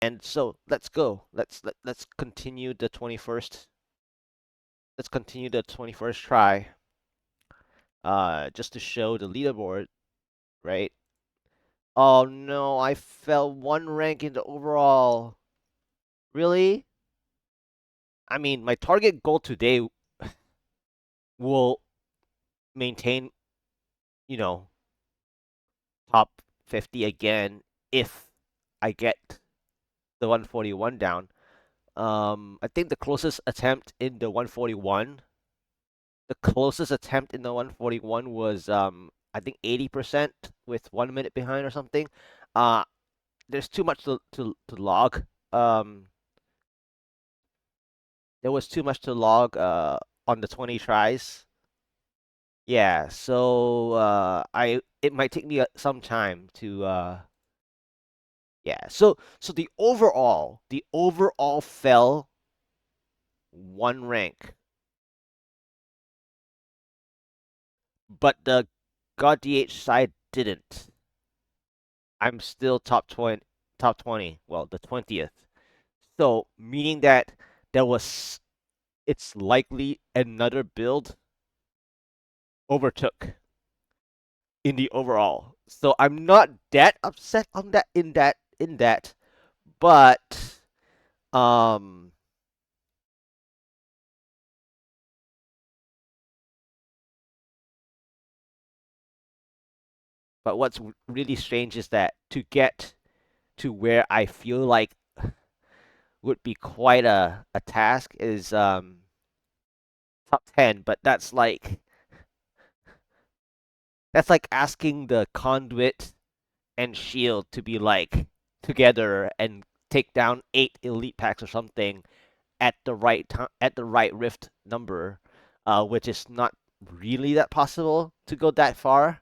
And so let's go. Let's continue the 21st. Let's continue the 21st try. Just to show the leaderboard, right? Oh no, I fell one rank in the overall. Really? I mean, my target goal today will maintain, you know, top 50 again if I get the 141 down. I think the closest attempt in the 141 was I think 80% with 1 minute behind or something. Uh, there's too much to log. Um, there was too much to log on the 20 tries. Yeah, so I it might take me some time to yeah. So the overall fell one rank, but the GoD side didn't. I'm still top 20, well, the 20th. So, meaning that there was it's likely another build overtook in the overall. So, I'm not that upset on that in that, but um but what's really strange is that to get to where I feel like would be quite a task is top 10, but that's like asking the Conduit and Shield to be like together and take down 8 elite packs or something at the right time, at the right rift number, which is not really that possible to go that far.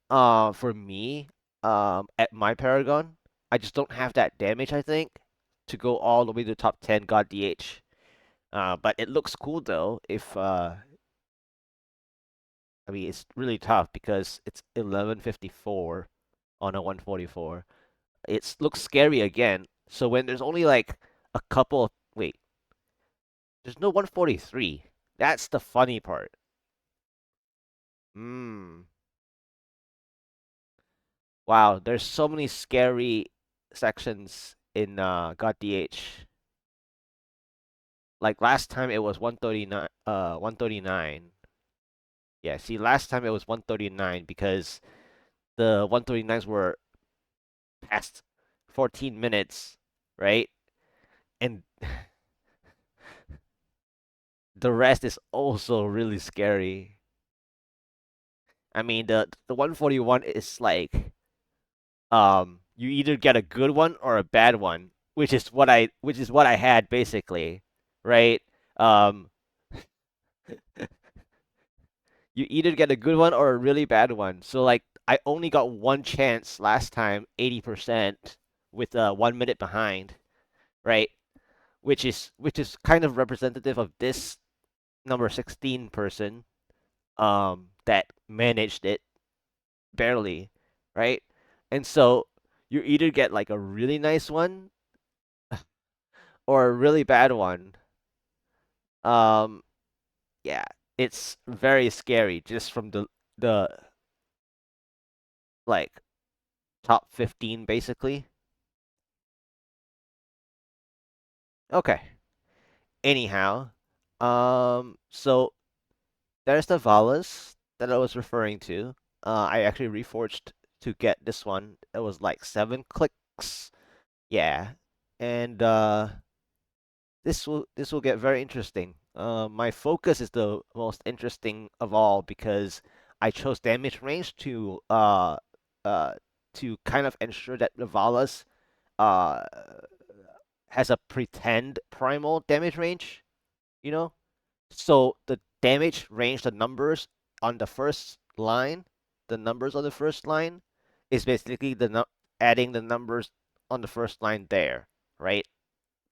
For me, at my Paragon, I just don't have that damage, I think, to go all the way to top 10 God DH. But it looks cool though. If I mean, it's really tough because it's 1154 on a 144. It looks scary again. So when there's only like a couple, wait, there's no 143. That's the funny part. Hmm. Wow, there's so many scary sections in God DH. Like last time it was 139 139. Yeah, see last time it was 139 because the 139s were past 14 minutes, right? And the rest is also really scary. I mean, the 141 is like you either get a good one or a bad one, which is what I had basically, right? Um you either get a good one or a really bad one. So like I only got one chance last time, 80% with 1 minute behind, right? Which is kind of representative of this number 16 person that managed it barely, right? And so you either get like a really nice one or a really bad one. Um, yeah, it's very scary just from the like top 15 basically. Okay. Anyhow, so there's the Valas that I was referring to. I actually reforged to get this one. It was like 7 clicks. Yeah, and this will get very interesting. My focus is the most interesting of all because I chose damage range uh to kind of ensure that the Valas uh has a pretend primal damage range, you know? So the damage range, the numbers on the first line, the numbers on the first line is basically adding the numbers on the first line there, right?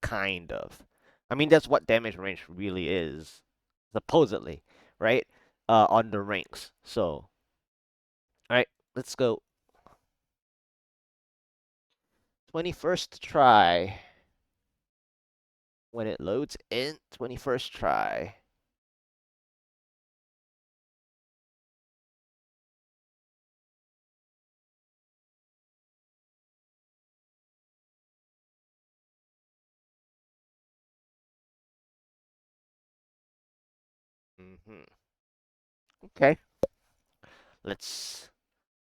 Kind of. I mean, that's what damage range really is, supposedly, right? On the ranks. So, all right, let's go. 21st try. When it loads in, 21st try. Hmm. Okay, let's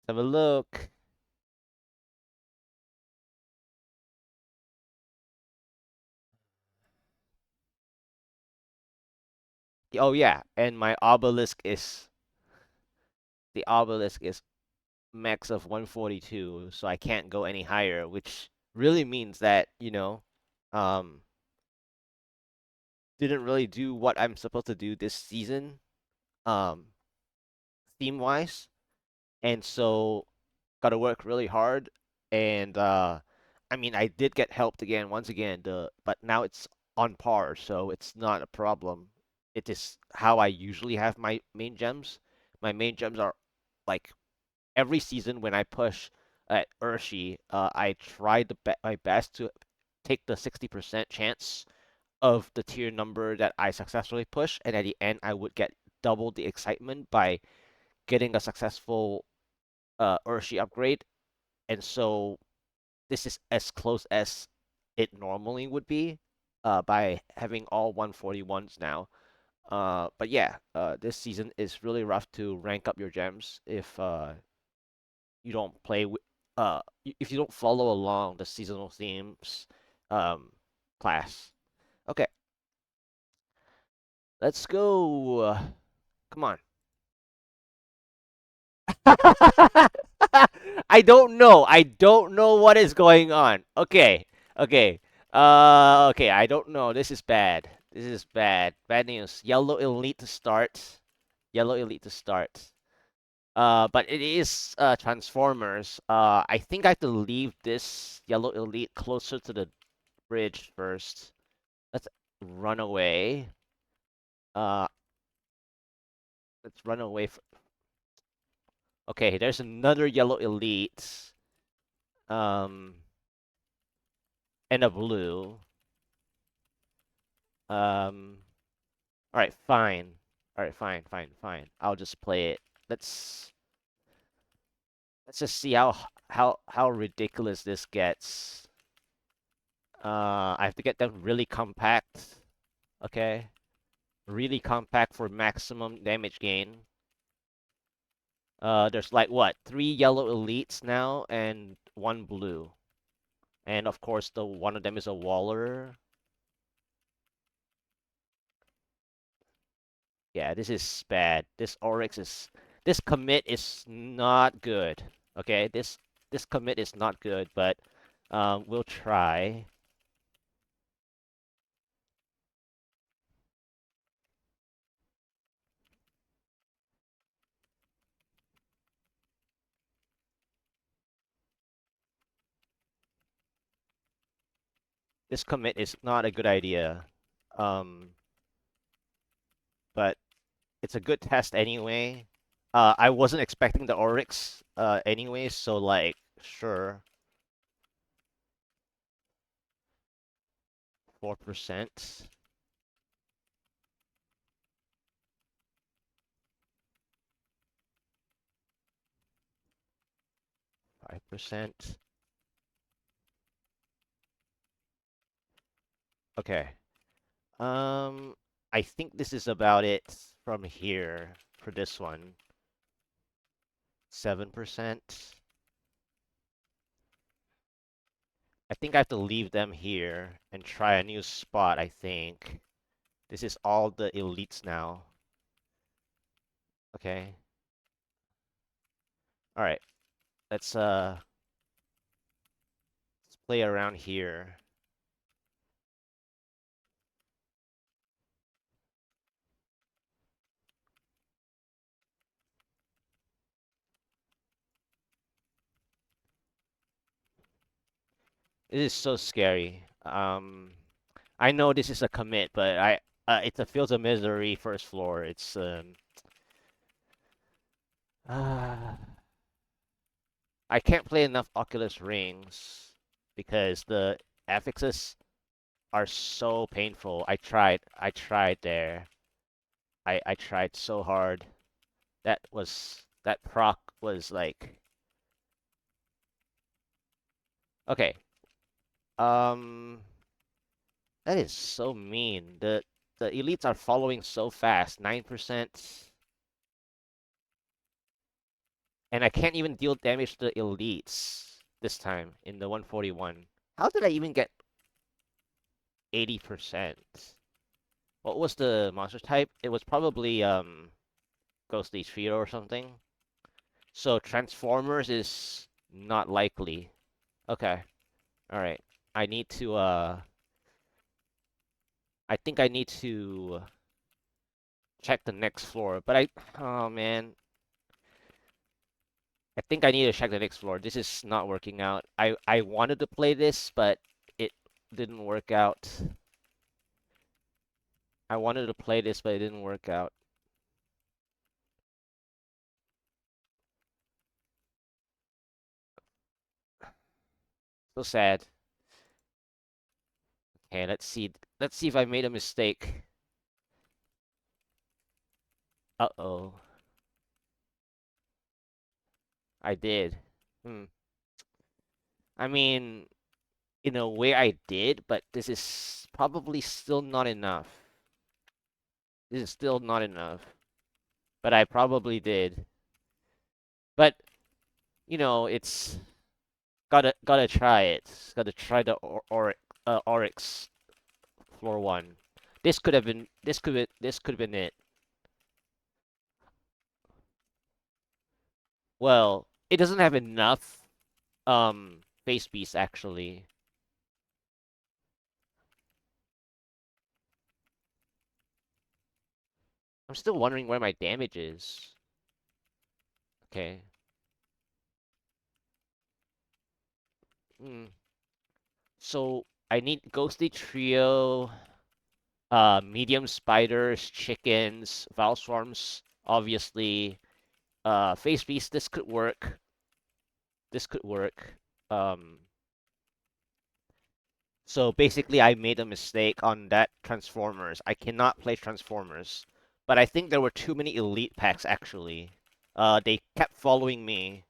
have a look. Oh yeah, and my obelisk is the obelisk is max of 142, so I can't go any higher, which really means that, um, didn't really do what I'm supposed to do this season, um, theme wise, and so gotta work really hard. And I mean, I did get helped again, once again, but now it's on par, so it's not a problem. It is how I usually have my main gems. My main gems are like every season when I push at Urshi, I try my best to take the 60% chance of the tier number that I successfully push, and at the end, I would get double the excitement by getting a successful Urshi upgrade. And so this is as close as it normally would be by having all 141s now. But yeah, this season is really rough to rank up your gems if you don't play with if you don't follow along the seasonal themes um class. Okay, let's go. Come on. I don't know. I don't know what is going on. Okay. Okay. Okay, I don't know. This is bad. This is bad. Bad news. Yellow elite to start. Yellow elite to start. But it is Transformers. I think I have to leave this yellow elite closer to the bridge first. Let's run away. Uh, let's run away. Okay, there's another yellow elite. Um, and a blue. Um, all right, fine. All right, fine, fine, fine. I'll just play it. Let's let's just see how ridiculous this gets. I have to get them really compact. Okay, really compact for maximum damage gain. There's like what, three yellow elites now and one blue, and of course the one of them is a Waller. Yeah, this is bad. This commit is not good. Okay, this commit is not good, but we'll try. This commit is not a good idea. Um, but it's a good test anyway. I wasn't expecting the Oryx anyway, so like sure. 4%. 5%. Okay. Um, I think this is about it from here for this one. 7%. I think I have to leave them here and try a new spot, I think. This is all the elites now. Okay. All right. Let's play around here. This is so scary. I know this is a commit, but it's a Fields of Misery first floor. It's I can't play enough Oculus Rings. because the affixes are so painful. I tried there. I tried so hard. That proc was like okay. Um, that is so mean. The elites are following so fast, 9%, and I can't even deal damage to the elites this time in the 141. How did I even get 80%? What was the monster type? It was probably Ghostly Trio or something. So Transformers is not likely. Okay. All right. I need to I think I need to check the next floor, but oh man, I think I need to check the next floor. This is not working out. I wanted to play this, but it didn't work out. I wanted to play this, but it didn't work out. So sad. Okay, let's see. Let's see if I made a mistake. Uh-oh. I did. Hmm. I mean, in a way I did, but this is probably still not enough. This is still not enough. But I probably did. But, it's gotta try it. Gotta try the Oryx floor one. This could have been it. Well, it doesn't have enough face piece actually. I'm still wondering where my damage is. Okay. Hmm. So I need Ghostly Trio, medium spiders, chickens, Valswarms, obviously. Face piece, this could work. This could work. Um, so basically I made a mistake on that Transformers. I cannot play Transformers. But I think there were too many elite packs actually. They kept following me.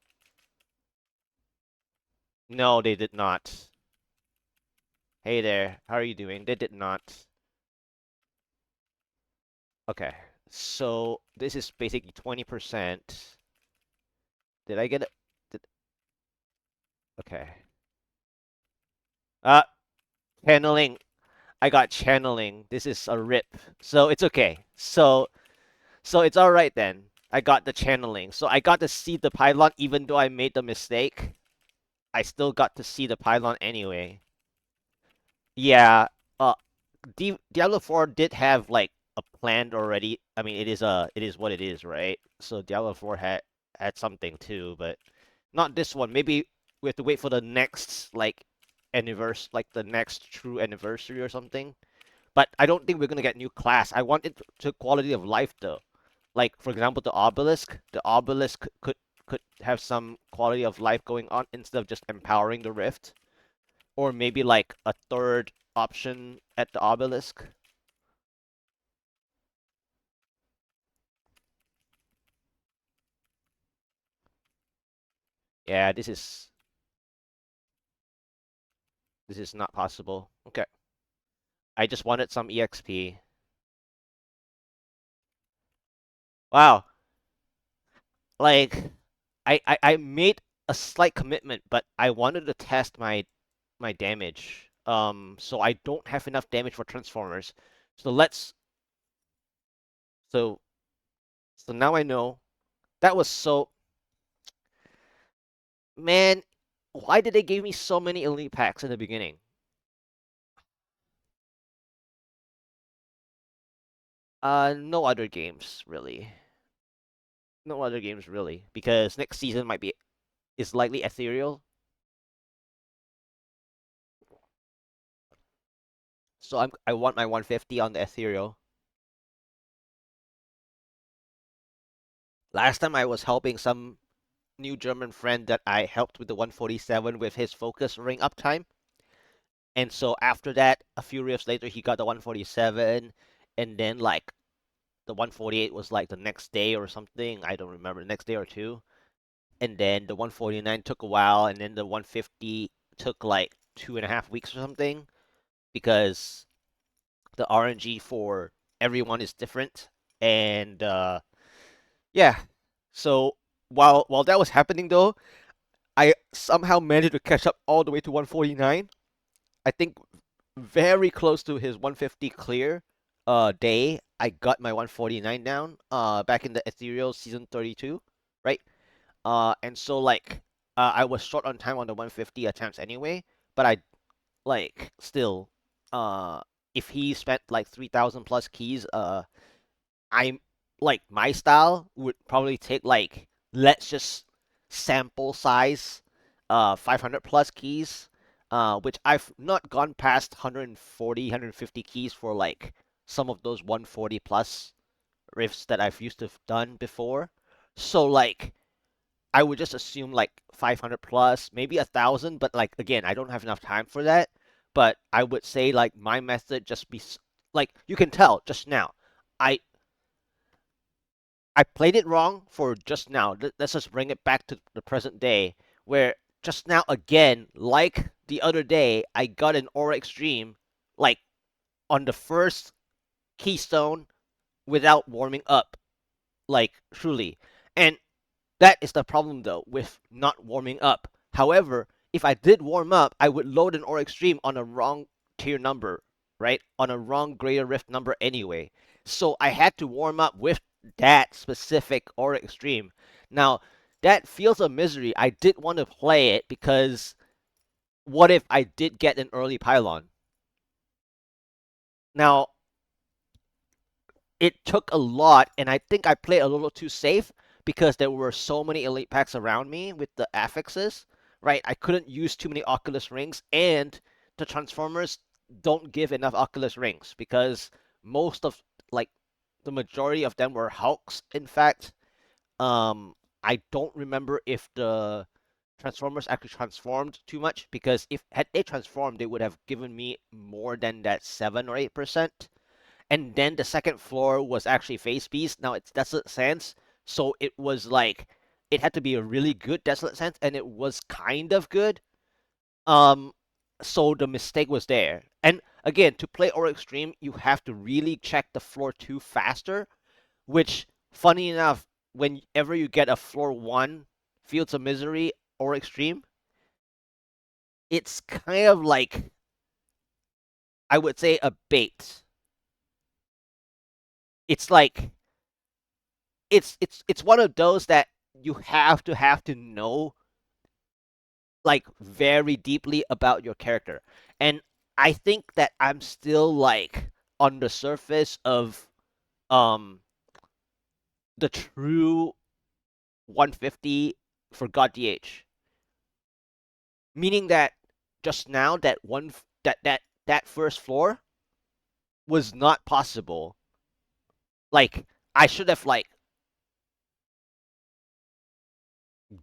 No, they did not. Hey there, how are you doing? They did not. Okay, so this is basically 20%. Did I get it? Did... Okay. Uh, channeling. I got channeling. This is a rip. So it's okay. So it's all right then. I got the channeling. So I got to see the pylon even though I made the mistake. I still got to see the pylon anyway. Yeah, uh Diablo 4 did have like a plan already. I mean, it is what it is, right? So Diablo 4 had something too, but not this one. Maybe we have to wait for the next like the next true anniversary or something. But I don't think we're gonna get new class. I want it to quality of life though. Like for example, the obelisk. The obelisk could have some quality of life going on instead of just empowering the rift, or maybe like a third option at the obelisk. Yeah, this is not possible. Okay, I just wanted some EXP. Wow, like I made a slight commitment, but I wanted to test my damage. So I don't have enough damage for Transformers. So let's so so now I know that was so man. Why did they give me so many elite packs in the beginning? No other games really. No other games really, because next season might be is likely ethereal. So I want my 150 on the ethereal. Last time I was helping some new German friend that I helped with the 147 with his focus ring uptime. And so after that, a few rifts later, he got the 147, and then like the 148 was like the next day or something. I don't remember, the next day or two. And then the 149 took a while, and then the 150 took like 2.5 weeks or something because the RNG for everyone is different. And yeah, so while that was happening though, I somehow managed to catch up all the way to 149. I think very close to his 150 clear day. I got my 149 down back in the Ethereal season 32, right? And so like I was short on time on the 150 attempts anyway, but I like still uh if he spent like 3,000 plus keys, I'm like my style would probably take like let's just sample size 500 plus keys, which I've not gone past 140 150 keys for like some of those 140 plus riffs that I've used to have done before. So like I would just assume like 500 plus, maybe 1,000, but like again, I don't have enough time for that. But I would say like my method just be like you can tell just now. I I played it wrong for just now. Let's just bring it back to the present day, where just now again, like the other day, I got an Aura Extreme like on the first keystone without warming up, like truly. And that is the problem though with not warming up. However, if I did warm up, I would load an Aura Extreme on a wrong tier number, right? On a wrong Greater Rift number anyway. So I had to warm up with that specific Aura Extreme. Now, that feels a misery. I did want to play it because what if I did get an early pylon? Now, it took a lot, and I think I played a little too safe because there were so many elite packs around me with the affixes, right? I couldn't use too many Oculus rings, and the Transformers don't give enough Oculus rings because most of like the majority of them were Hulks. In fact, I don't remember if the Transformers actually transformed too much because if had they transformed, they would have given me more than that 7 or 8%. And then the second floor was actually Face Beast. Now it's Desolate Sands, so it was like it had to be a really good Desolate Sands, and it was kind of good. Um, so the mistake was there. And again, to play Aura Extreme, you have to really check the floor two faster. Which, funny enough, whenever you get a floor one Fields of Misery or Extreme, it's kind of like I would say a bait. It's like it's one of those that you have to know like very deeply about your character. And I think that I'm still like on the surface of um the true 150 for God DH. Meaning that just now that first floor was not possible. Like I should have like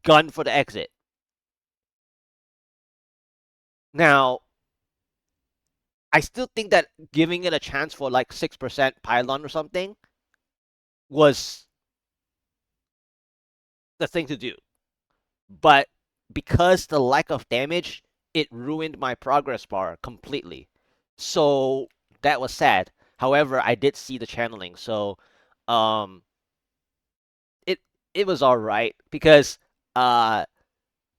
gone for the exit. Now I still think that giving it a chance for like 6% pylon or something was the thing to do. But because the lack of damage, it ruined my progress bar completely. So that was sad. However, I did see the channeling, so um it it was all right because uh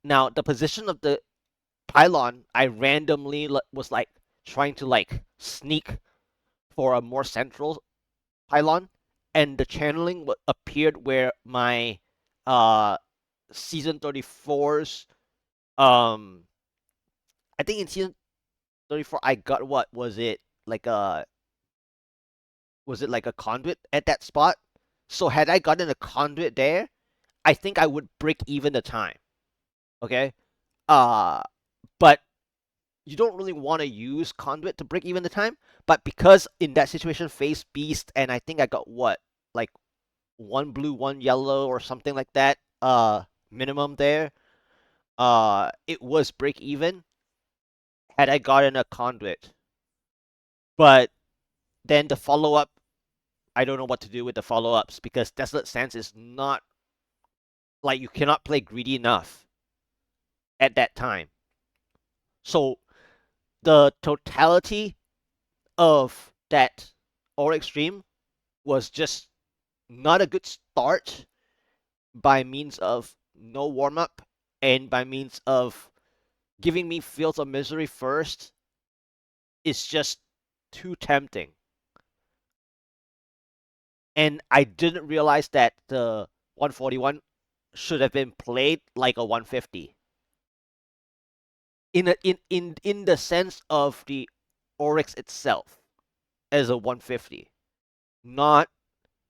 now the position of the pylon I randomly was like trying to like sneak for a more central pylon, and the channeling appeared where my uh season 34's um I think in season 34 I got what was it like a was it like a conduit at that spot? So had I gotten a conduit there, I think I would break even the time. Okay? Uh but you don't really want to use conduit to break even the time, but because in that situation face beast and I think I got what like one blue, one yellow or something like that minimum there. It was break even had I gotten a Conduit. But then the follow up, I don't know what to do with the follow ups because Desolate Sands is not like you cannot play greedy enough at that time. So the totality of that Auric stream was just not a good start by means of no warm up and by means of giving me Fields of Misery first is just too tempting. And I didn't realize that the 141 should have been played like a 150. In the sense of the Oryx itself as a 150. Not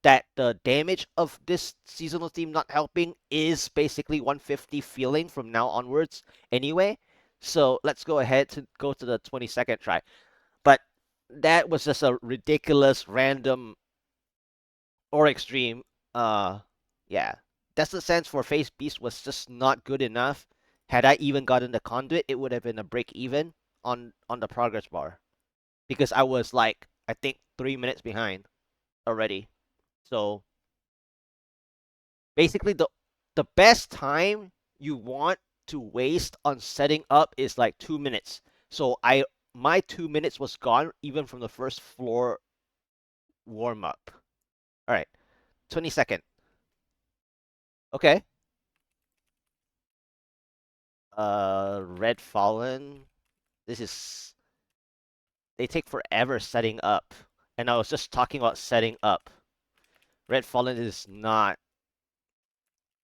that the damage of this seasonal theme not helping is basically 150 feeling from now onwards anyway. So let's go ahead to go to the 22nd try. But that was just a ridiculous random or extreme. Yeah. That's the sense for Face Beast was just not good enough. Had I even gotten the Conduit, it would have been a break even on the progress bar. Because I was like, I think 3 minutes behind already. So basically the best time you want to waste on setting up is like 2 minutes. So my 2 minutes was gone even from the first floor warm up. All right, 22nd. Okay. Red Fallen. This is they take forever setting up, and I was just talking about setting up. Red Fallen is not.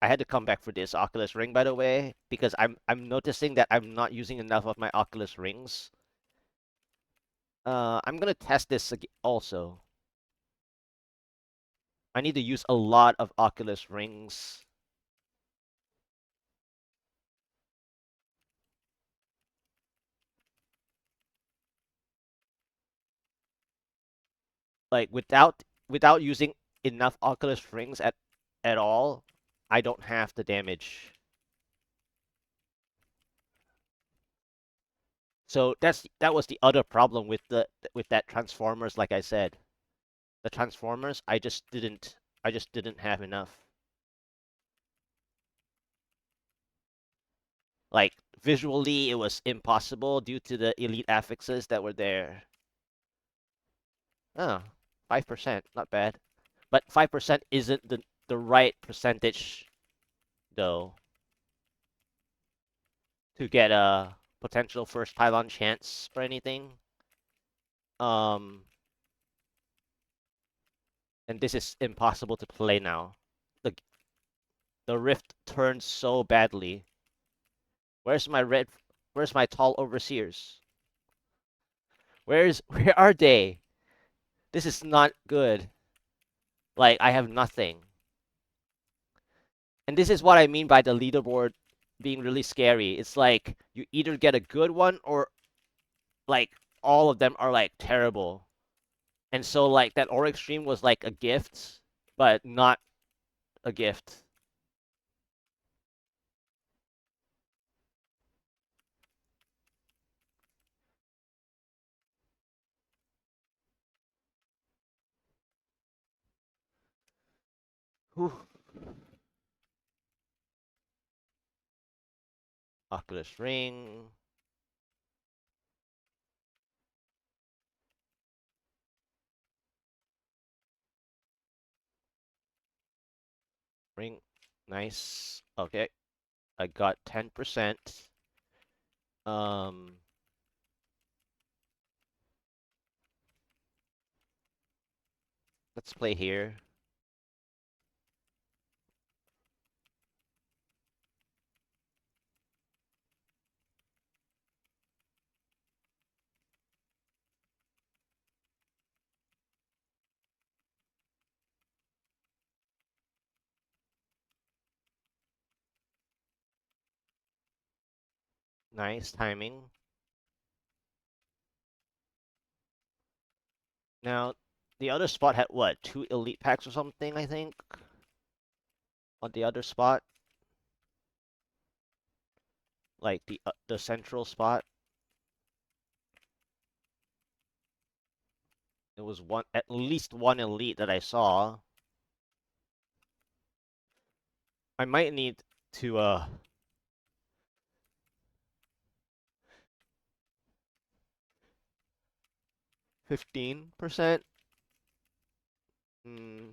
I had to come back for this Oculus Ring, by the way, because I'm noticing that I'm not using enough of my Oculus Rings. I'm gonna test this also. I need to use a lot of Oculus Rings. Like without using enough Oculus Rings at all, I don't have the damage. So that was the other problem with that Transformers, like I said. The Transformers, I just didn't have enough. Like visually it was impossible due to the elite affixes that were there. Oh, 5%, not bad. But 5% isn't the right percentage though to get a potential first pylon chance or anything. Um and this is impossible to play now. The the rift turned so badly. Where's my red where's my tall overseers? Where are they? This is not good. Like I have nothing. And this is what I mean by the leaderboard being really scary. It's like you either get a good one or like all of them are like terrible. And so like that Auric stream was like a gift, but not a gift. Whew. Oculus Ring. Ring. Nice. Okay. I got 10%. Um let's play here. Nice timing. Now, the other spot had what? Two elite packs or something, I think, on the other spot, like the central spot. It was at least one elite that I saw. I might need to 15%. Hmm.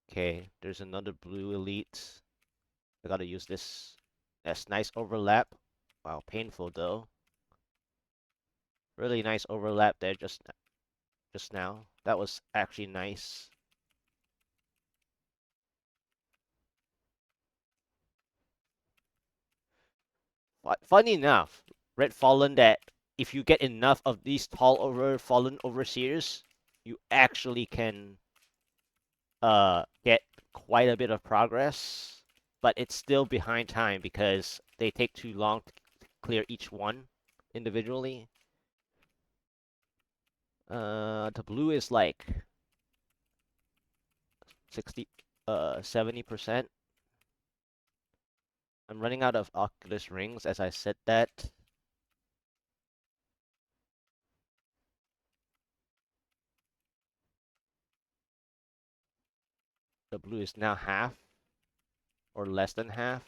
Okay, there's another blue elite. I gotta use this. That's nice overlap. Wow, painful though. Really nice overlap there just now. That was actually nice. Funny enough, Red Fallen, that if you get enough of these fallen overseers, you actually can get quite a bit of progress, but it's still behind time because they take too long to clear each one individually. The blue is like 60 70%. I'm running out of Oculus rings as I said that. The blue is now half or less than half.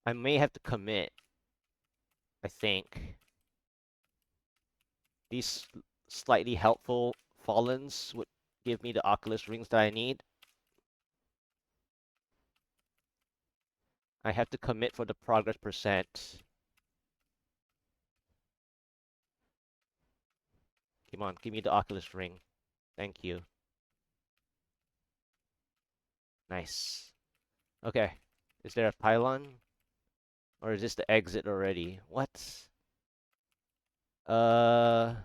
I may have to commit, I think. These slightly helpful Fallens would give me the Oculus rings that I need. I have to commit for the progress percent. Come on, give me the Oculus ring. Thank you. Nice. Okay. Is there a pylon? Or is this the exit already? What? Uh...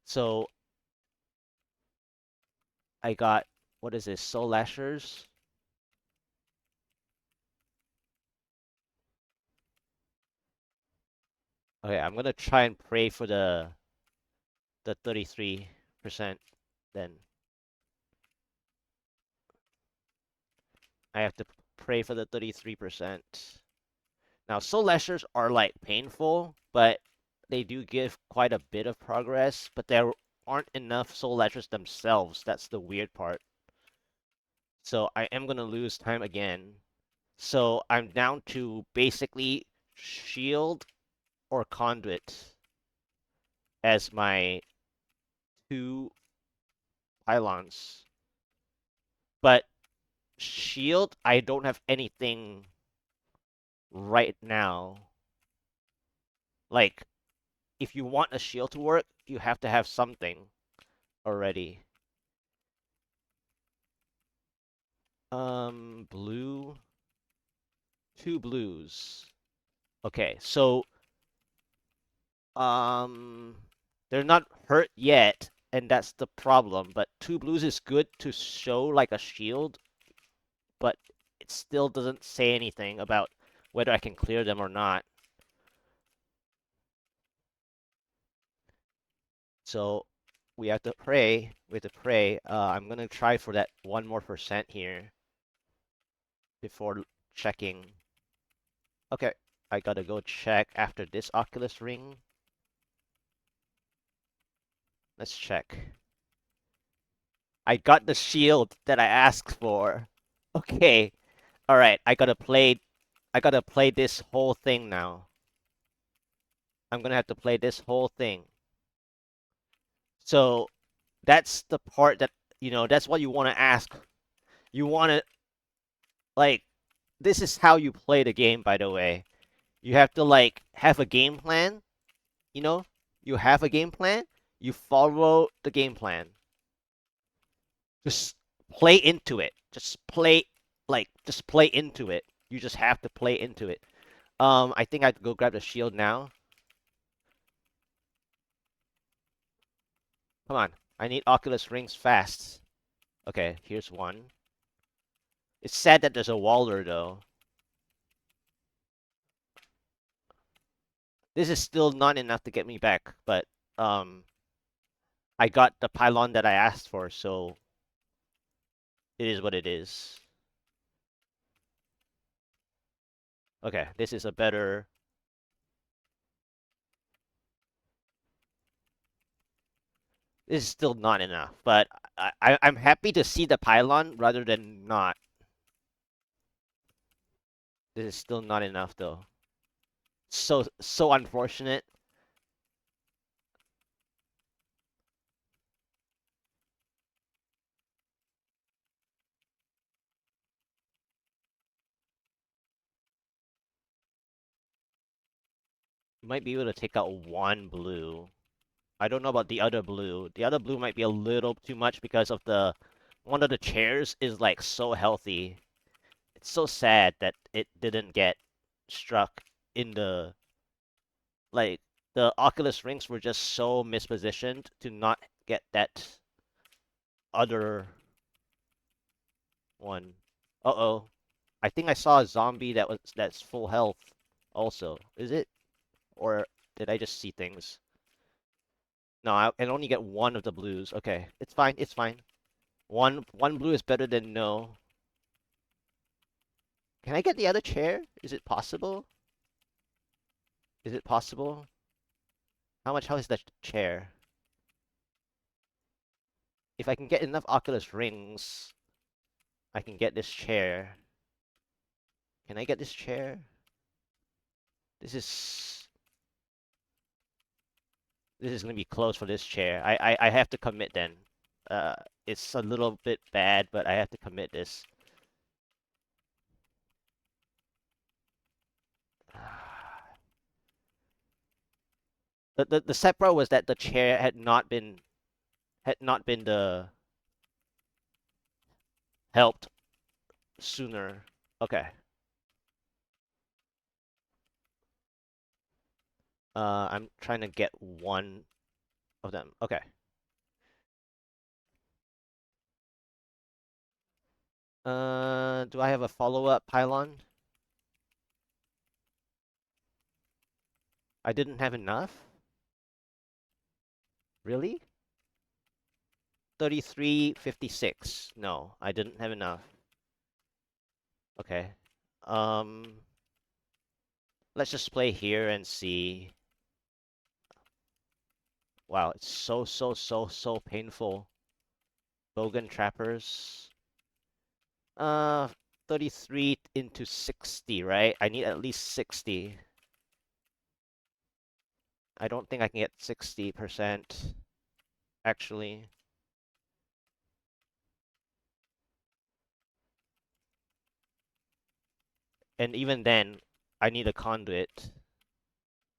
So, I got... What is this? Soul Lashers? Okay, I'm gonna try and pray for the 33% then. I have to pray for the 33%. Now, Soul Lashers are like painful, but they do give quite a bit of progress, but there aren't enough Soul Lashers themselves. That's the weird part. So I am gonna lose time again. So I'm down to basically Shield or Conduit as my two pylons. But Shield, I don't have anything right now. Like, if you want a shield to work, you have to have something already. Blue. Two blues. Okay, so um they're not hurt yet, and that's the problem. But two blues is good to show like a shield, but it still doesn't say anything about whether I can clear them or not. So we have to pray. We have to pray. I'm gonna try for that 1% more here before checking. Okay, I gotta go check after this Oculus ring. Let's check. I got the shield that I asked for. Okay. All right, I got to play this whole thing now. I'm going to have to play this whole thing. So, that's the part that, that's what you want to ask. You want to like this is how you play the game, by the way. You have to like have a game plan, you know? You have a game plan, you follow the game plan. Just play into it. Just play into it. You just have to play into it. I think I have to go grab the shield now. Come on. I need Oculus rings fast. Okay, here's one. It's sad that there's a Waller though. This is still not enough to get me back, but I got the pylon that I asked for, so It is what it is. Okay, this is a better. This is still not enough, but I'm happy to see the pylon rather than not. This is still not enough though. So unfortunate. You might be able to take out one blue. I don't know about the other blue. The other blue might be a little too much because of the one of the chairs is like so healthy. It's so sad that it didn't get struck in the like the Oculus rings were just so mispositioned to not get that other one. Uh-oh. I think I saw a zombie that's full health also. Is it? Or did I just see things? No, I can only get one of the blues. Okay, it's fine. It's fine. One blue is better than no. Can I get the other chair? Is it possible? Is it possible? How much health is that chair? If I can get enough Oculus rings, I can get this chair. Can I get this chair? This is this is gonna be close for this chair. I have to commit then. Uh, it's a little bit bad, but I have to commit this. The Sepra was that the chair had not been the helped sooner. Okay. I'm trying to get one of them. Okay. Do I have a follow-up pylon? I didn't have enough? Really? 3356. No, I didn't have enough. Okay. Um, let's just play here and see. Wow, it's so painful. Bogan trappers. Uh, 33 into 60, right? I need at least 60. I don't think I can get 60%, actually. And even then, I need a conduit.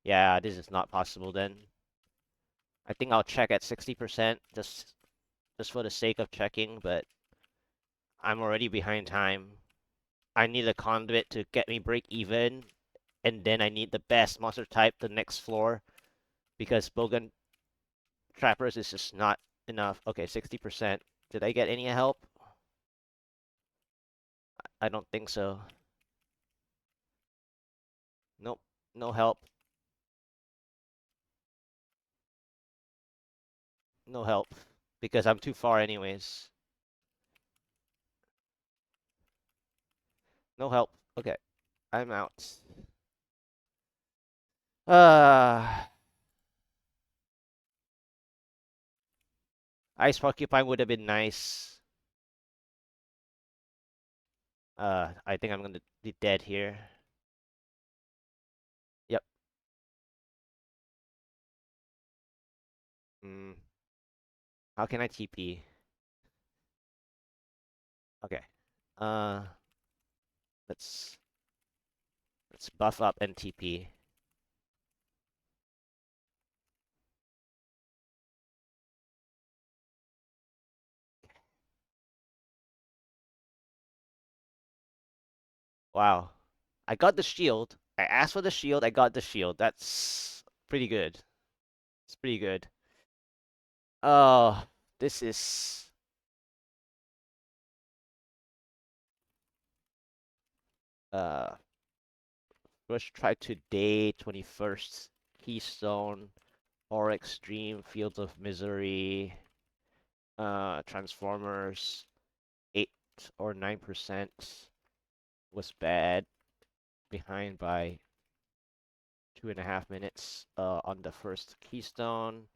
Yeah, this is not possible then. I think I'll check at 60%, just for the sake of checking, but I'm already behind time. I need a conduit to get me break even, and then I need the best monster type the next floor, because Bogan Trappers is just not enough. Okay, 60%. Did I get any help? I don't think so. Nope, no help. No help. Because I'm too far anyways. No help. Okay, I'm out. Uh, Ice Porcupine would have been nice. I think I'm gonna be dead here. Yep. Mm, how can I TP? Okay. Uh, let's let's buff up and TP. Wow. I got the shield. I asked for the shield. I got the shield. That's pretty good. It's pretty good. Oh, this is uh let's try today, 21st. Keystone, or Extreme, Fields of Misery, Transformers, 8 or 9% was bad, behind by 2.5 minutes on the first keystone.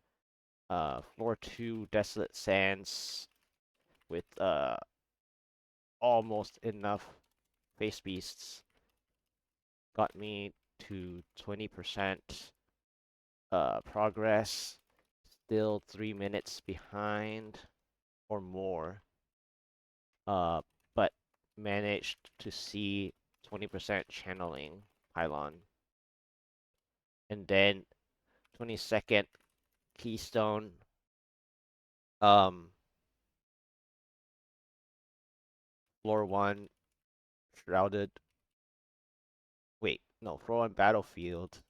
Floor 2, Desolate Sands with almost enough face beasts got me to 20% progress. Still 3 minutes behind or more. But managed to see 20% channeling pylon. And then 22nd keystone. Floor 1 shrouded. Wait, no, floor 1 battlefield.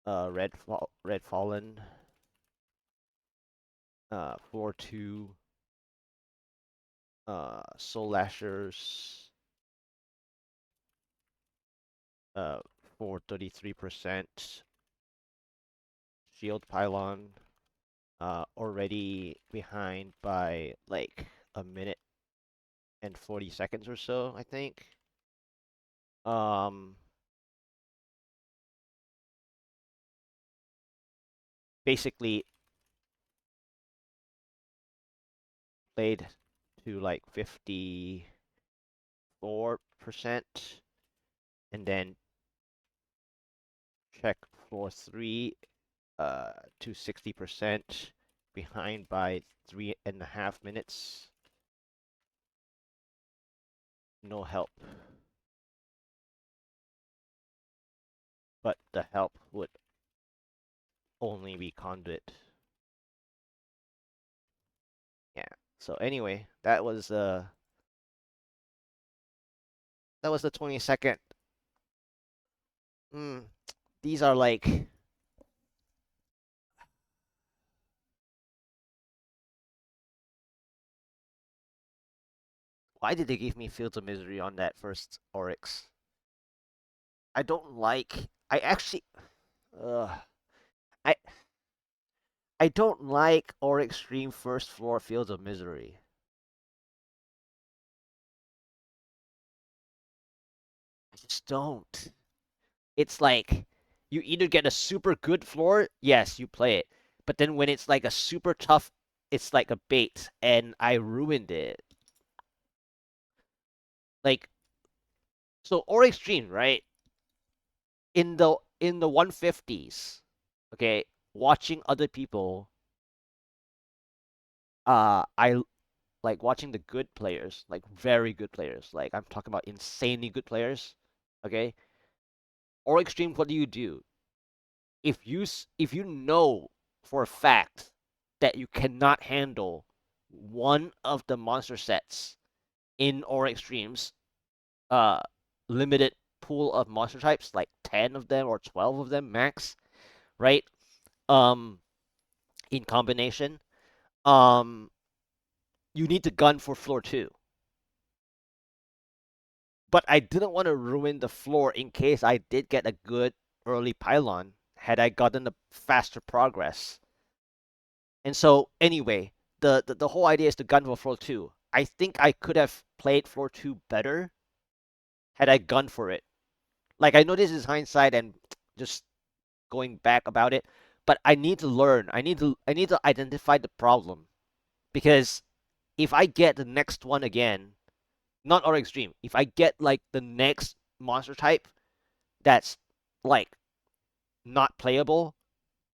Red fallen. Floor 2 soul lashers. For 33% shield pylon. Already behind by like a minute and 40 seconds or so, I think. Basically played to like 54%, and then check floor 3 to 60%, behind by 3.5 minutes. No help. But the help would only be Conduit. Yeah. So anyway, that was the 22nd. These are like, why did they give me Fields of Misery on that first Oryx? I don't like. I actually. I I don't like or extreme first floor Fields of Misery. I just don't. It's like you either get a super good floor, yes, you play it. But then when it's like a super tough, it's like a bait, and I ruined it. Like, so or extreme, right? In the 150s, okay, watching other people, I like watching the good players, like very good players. Like I'm talking about insanely good players, okay? Or extreme, what do you do? If you know for a fact that you cannot handle one of the monster sets in or extremes, uh limited pool of monster types, like 10 of them or 12 of them max, right? Um in combination, um you need to gun for floor 2. But I didn't want to ruin the floor in case I did get a good early pylon had I gotten a faster progress. And so anyway, the whole idea is to gun for floor 2. I think I could have played floor 2 better had I gone for it. Like I know this is hindsight and just going back about it, but I need to learn. I need to identify the problem, because if I get the next one again, not or extreme, if I get like the next monster type that's like not playable,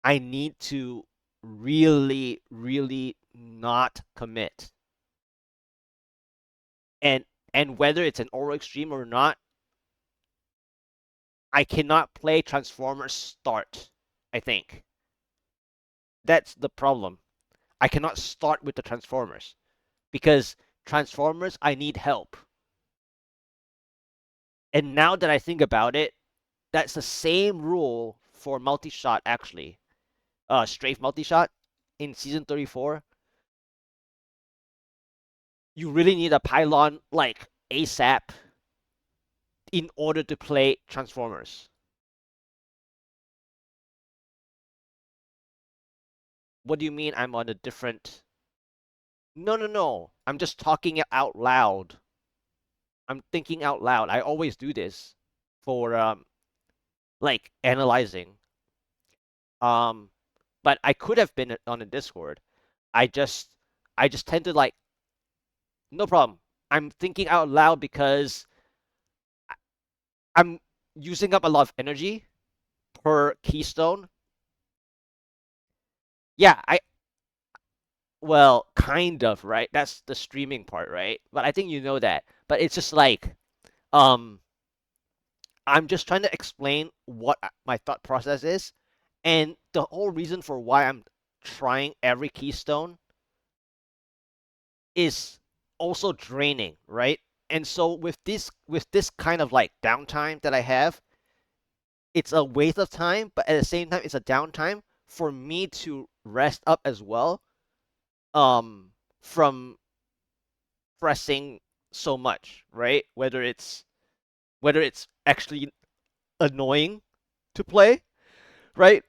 I need to really, really not commit. And whether it's an Oro Extreme or not, I cannot play Transformers start, I think. That's the problem. I cannot start with the Transformers. Because Transformers, I need help. And now that I think about it, that's the same rule for multi-shot, actually. Strafe multi-shot in Season 34. You really need a pylon, like, ASAP in order to play Transformers. What do you mean I'm on a different... No, no, no. I'm just talking it out loud. I'm thinking out loud. I always do this for like analyzing. Um, but I could have been on a Discord. I just I just tend to like no problem. I'm thinking out loud because I'm using up a lot of energy per keystone. Yeah, I well, kind of, right? That's the streaming part, right? But I think you know that. But it's just like um I'm just trying to explain what my thought process is, and the whole reason for why I'm trying every keystone is also draining, right? And so with this kind of like downtime that I have, it's a waste of time, but at the same time, it's a downtime for me to rest up as well. From pressing so much, right? Whether it's actually annoying to play, right?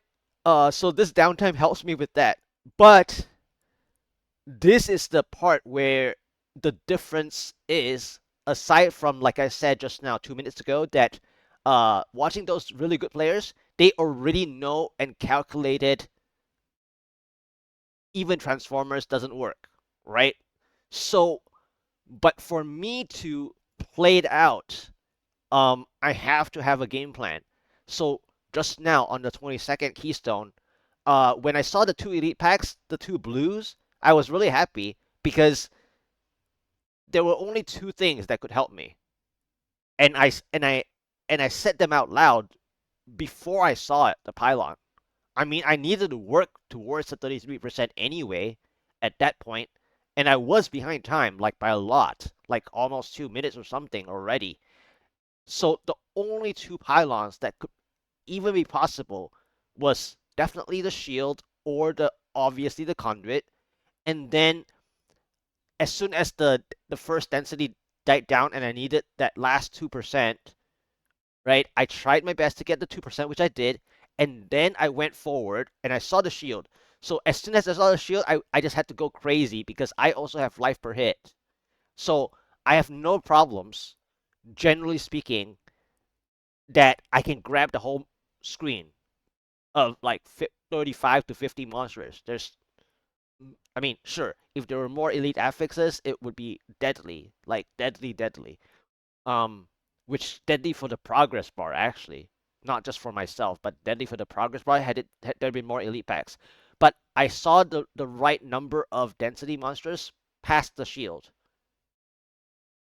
So this downtime helps me with that. But this is the part where the difference is, aside from like I said just now 2 minutes ago, that watching those really good players, they already know and calculated even transformers doesn't work, right? So, but for me to play it out, I have to have a game plan. So just now on the 22nd Keystone, when I saw the two elite packs, the two blues, I was really happy because there were only two things that could help me, and I said them out loud before I saw it, the pylon. I mean, I needed to work towards the 33% anyway at that point, and I was behind time like by a lot, like almost 2 minutes or something already. So the only two pylons that could even be possible was definitely the shield or the obviously the conduit, and then as soon as the first density died down and I needed that last 2%, right? I tried my best to get the 2%, which I did, and then I went forward and I saw the shield. So as soon as I saw the shield, I just had to go crazy because I also have life per hit. So I have no problems, generally speaking, that I can grab the whole screen of like 35 to 50 monsters. I mean, sure, if there were more elite affixes, it would be deadly, like deadly, deadly. Um, which deadly for the progress bar actually, not just for myself, but deadly for the progress bar. Had there been more elite packs, but I saw the right number of density monsters past the shield,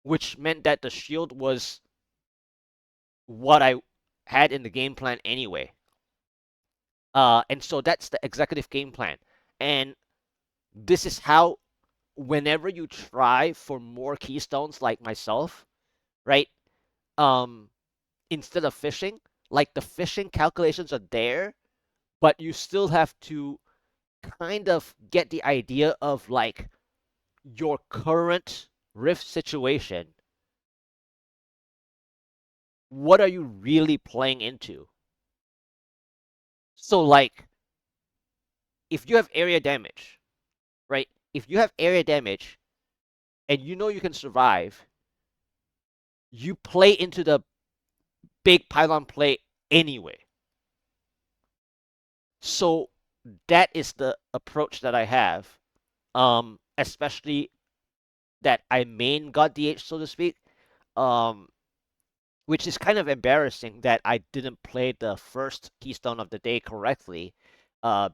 which meant that the shield was what I had in the game plan anyway. And so that's the executive game plan, and this is how whenever you try for more keystones like myself, right? Um, Instead of fishing, like the fishing calculations are there, but you still have to kind of get the idea of like your current rift situation. What are you really playing into? So like if you have area damage, right? If you have area damage and you know you can survive, you play into the big pylon play anyway. So that is the approach that I have. Especially that I main got DH, so to speak. Um, which is kind of embarrassing that I didn't play the first Keystone of the day correctly,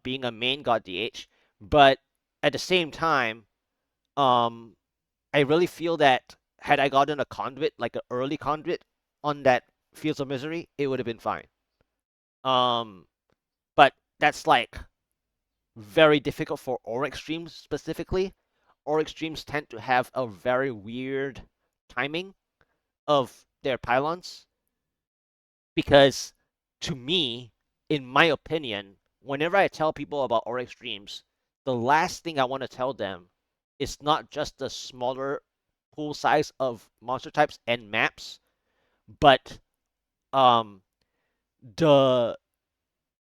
being a main god DH. But at the same time, um, I really feel that had I gotten a conduit, like an early conduit on that Fields of Misery, it would have been fine. Um, but that's like very difficult for Auric streams specifically. Auric streams tend to have a very weird timing of their pylons because to me, in my opinion, whenever I tell people about Auric streams, the last thing I want to tell them is not just the smaller pool size of monster types and maps, but um the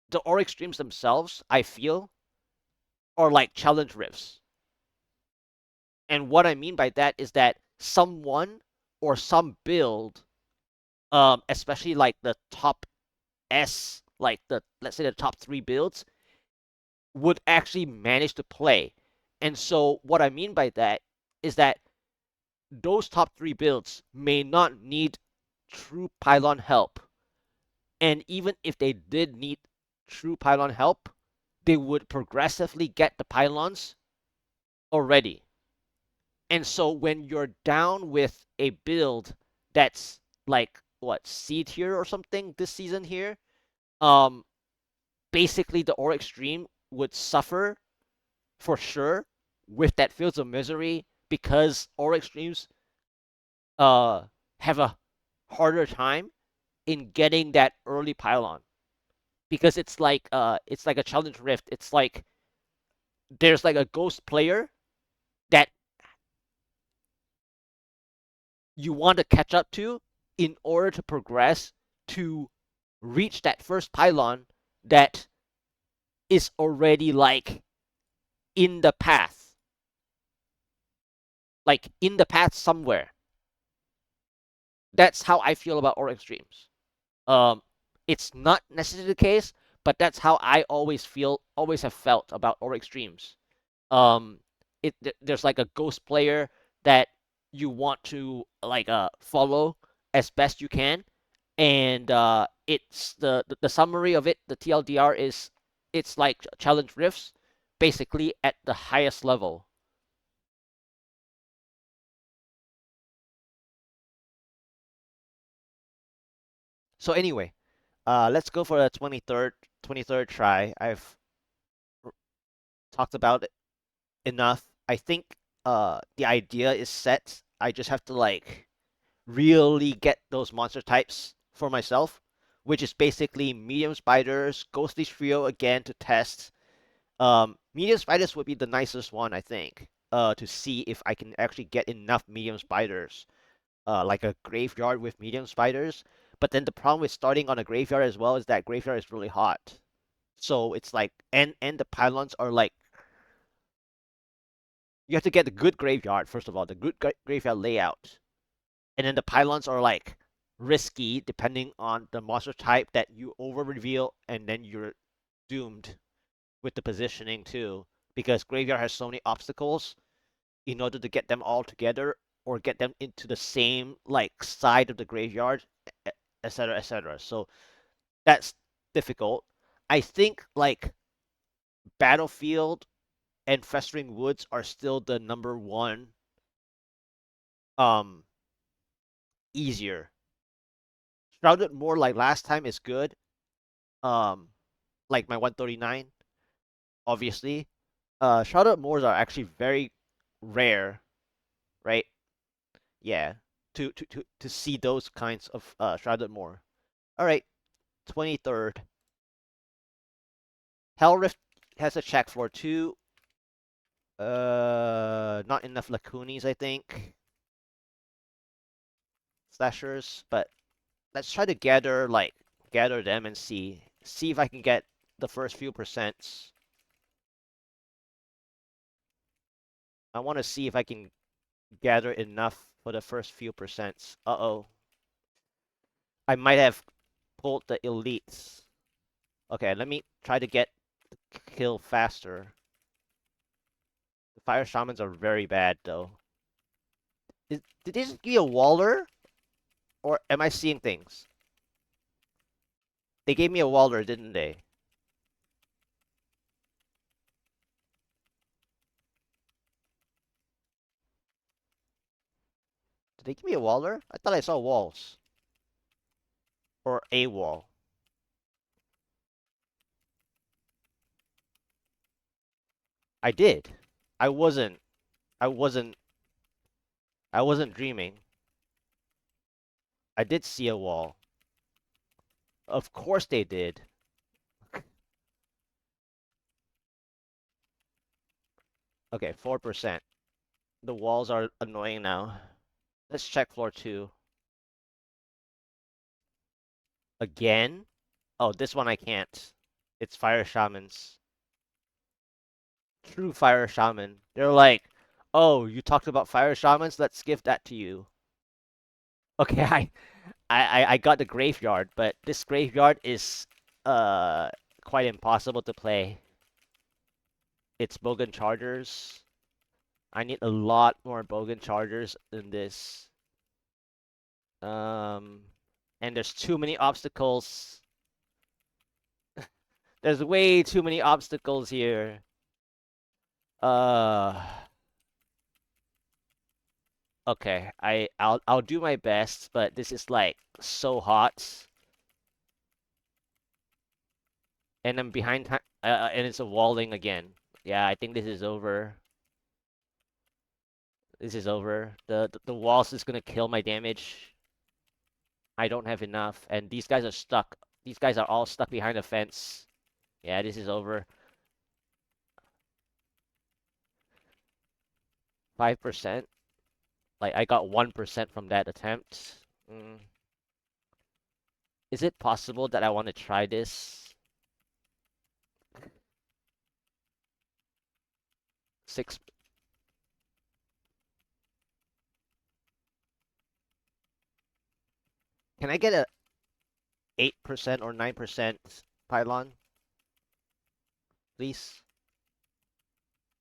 the Auric streams themselves, I feel, are like challenge rifts. And what I mean by that is that someone or some build, especially like the top S, like the let's say the top three builds, would actually manage to play. And so what I mean by that is that those top three builds may not need true pylon help. And even if they did need true pylon help, they would progressively get the pylons already. And so when you're down with a build that's like what C tier or something this season here, um, basically the Aura Extreme would suffer for sure with that Fields of Misery because Aura Extremes uh have a harder time in getting that early pylon because it's like a challenge rift. It's like there's like a ghost player that you want to catch up to in order to progress to reach that first pylon that is already in the path, like in the path somewhere. That's how I feel about Aura Extremes. Um, it's not necessarily the case, but that's how I always have felt about Aura Extremes. Um, there's like a ghost player that you want to follow as best you can, and it's the summary of it. The TLDR is it's like challenge rifts, basically at the highest level. So anyway, let's go for the 23rd try. I've talked about it enough. I think the idea is set. I just have to really get those monster types for myself, which is basically medium spiders, ghostly trio again to test. Medium spiders would be the nicest one, I think, to see if I can actually get enough medium spiders, like a graveyard with medium spiders. But then the problem with starting on a graveyard as well is that graveyard is really hot. So it's like, and the pylons are like, you have to get the good graveyard first of all, the good graveyard layout, and then the pylons are like risky depending on the monster type that you over reveal, and then you're doomed with the positioning too, because graveyard has so many obstacles in order to get them all together or get them into the same side of the graveyard, etc., etc. So that's difficult. I think Battlefield and Festering Woods are still the number one um easier. Shrouded more like last time is good. Um like my 139, obviously. Shrouded Moors are actually very rare, right? Yeah. To see those kinds of Shrouded Moor. Alright, 23rd. Hell Rift has a check floor too. Not enough Lacunis, I think. Slashers, but let's try to gather them and see if I can get the first few percents. I want to see if I can gather enough for the first few percents. Uh-oh. I might have pulled the elites. Okay, let me try to get the kill faster. The fire shamans are very bad though. Did they just give me a waller? Or am I seeing things? They gave me a waller, didn't they? Did they give me a waller? I thought I saw walls. Or a wall. I did. I wasn't. I wasn't. I wasn't dreaming. I did see a wall. Of course they did. Okay, 4%. The walls are annoying now. Let's check floor 2. Again? Oh, this one I can't. It's fire shamans. True fire shaman. They're like, Oh, you talked about fire shamans. Let's give that to you. Okay, I got the graveyard, but this graveyard is uh quite impossible to play. It's Bogan Chargers. I need a lot more Bogan Chargers than this. Um, and there's too many obstacles. There's way too many obstacles here. Uh, okay, I'll do my best, but this is like so hot, and I'm behind time, and it's a walling again. Yeah, I think this is over. This is over. The walls is gonna kill my damage. I don't have enough, and these guys are stuck. These guys are all stuck behind a fence. Yeah, this is over. 5%. Like I got 1% from that attempt. Mm. Is it possible that I want to try this? 6. Can I get a 8% or 9% pylon, please?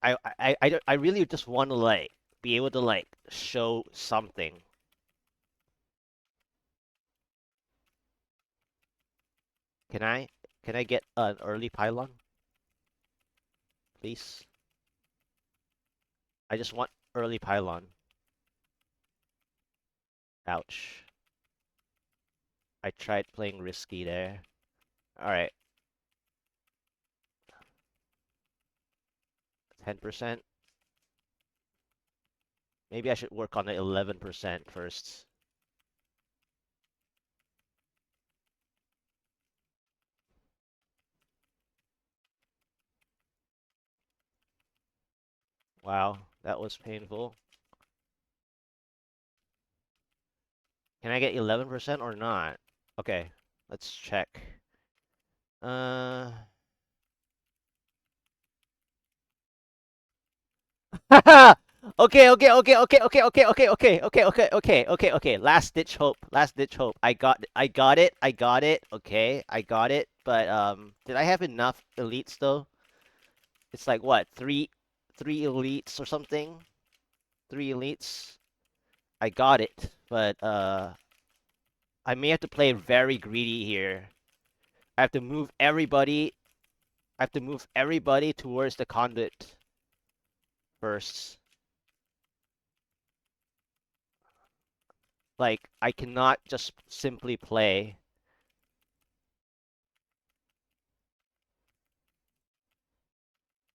I really just want to like be able to like show something. Can I can I get an early pylon, please? I just want early pylon. Ouch. I tried playing risky there. All right, 10%. Maybe I should work on the 11% first. Wow, that was painful. Can I get 11% or not? Okay, let's check. Uh, okay, okay, okay, okay, okay, okay, okay, okay, okay, okay, okay, okay, okay. Last ditch hope. Last ditch hope. I got it. I got it. Okay, I got it. But did I have enough elites though? It's like what, three elites or something? Three elites. I got it, but I may have to play very greedy here. I have to move everybody. I have to move everybody towards the conduit first. Like, I cannot just simply play.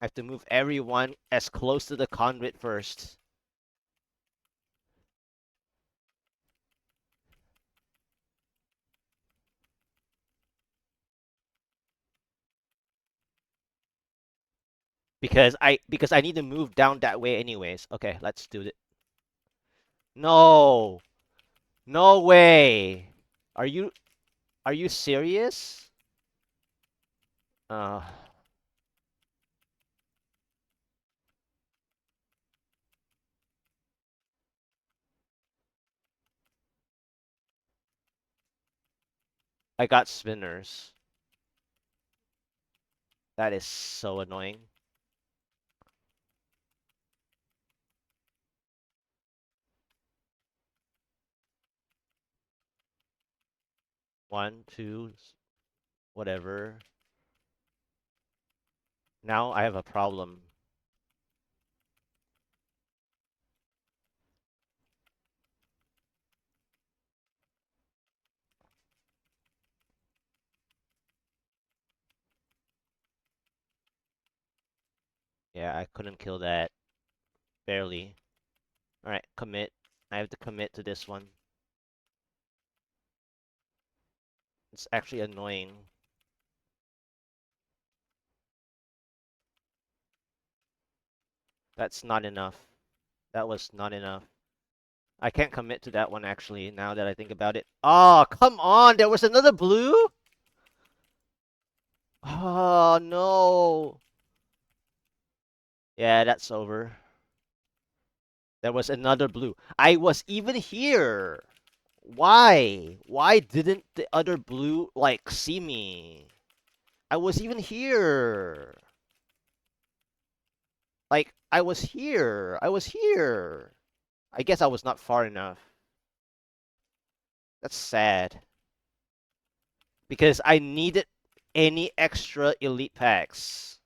I have to move everyone as close to the conduit first. Because I need to move down that way anyways. Okay, let's do it. No. No way. Are you are you serious? Uh I got spinners. That is so annoying. One, two, whatever. Now I have a problem. Yeah, I couldn't kill that. Barely. Alright, commit. I have to commit to this one. It's actually annoying. That's not enough. That was not enough. I can't commit to that one actually, now that I think about it. Oh, come on! There was another blue? Oh, no. Yeah, that's over. There was another blue. I was even here. Why? Why didn't the other blue like see me? I was even here. Like I was here. I was here. I guess I was not far enough. That's sad. Because I needed any extra elite packs.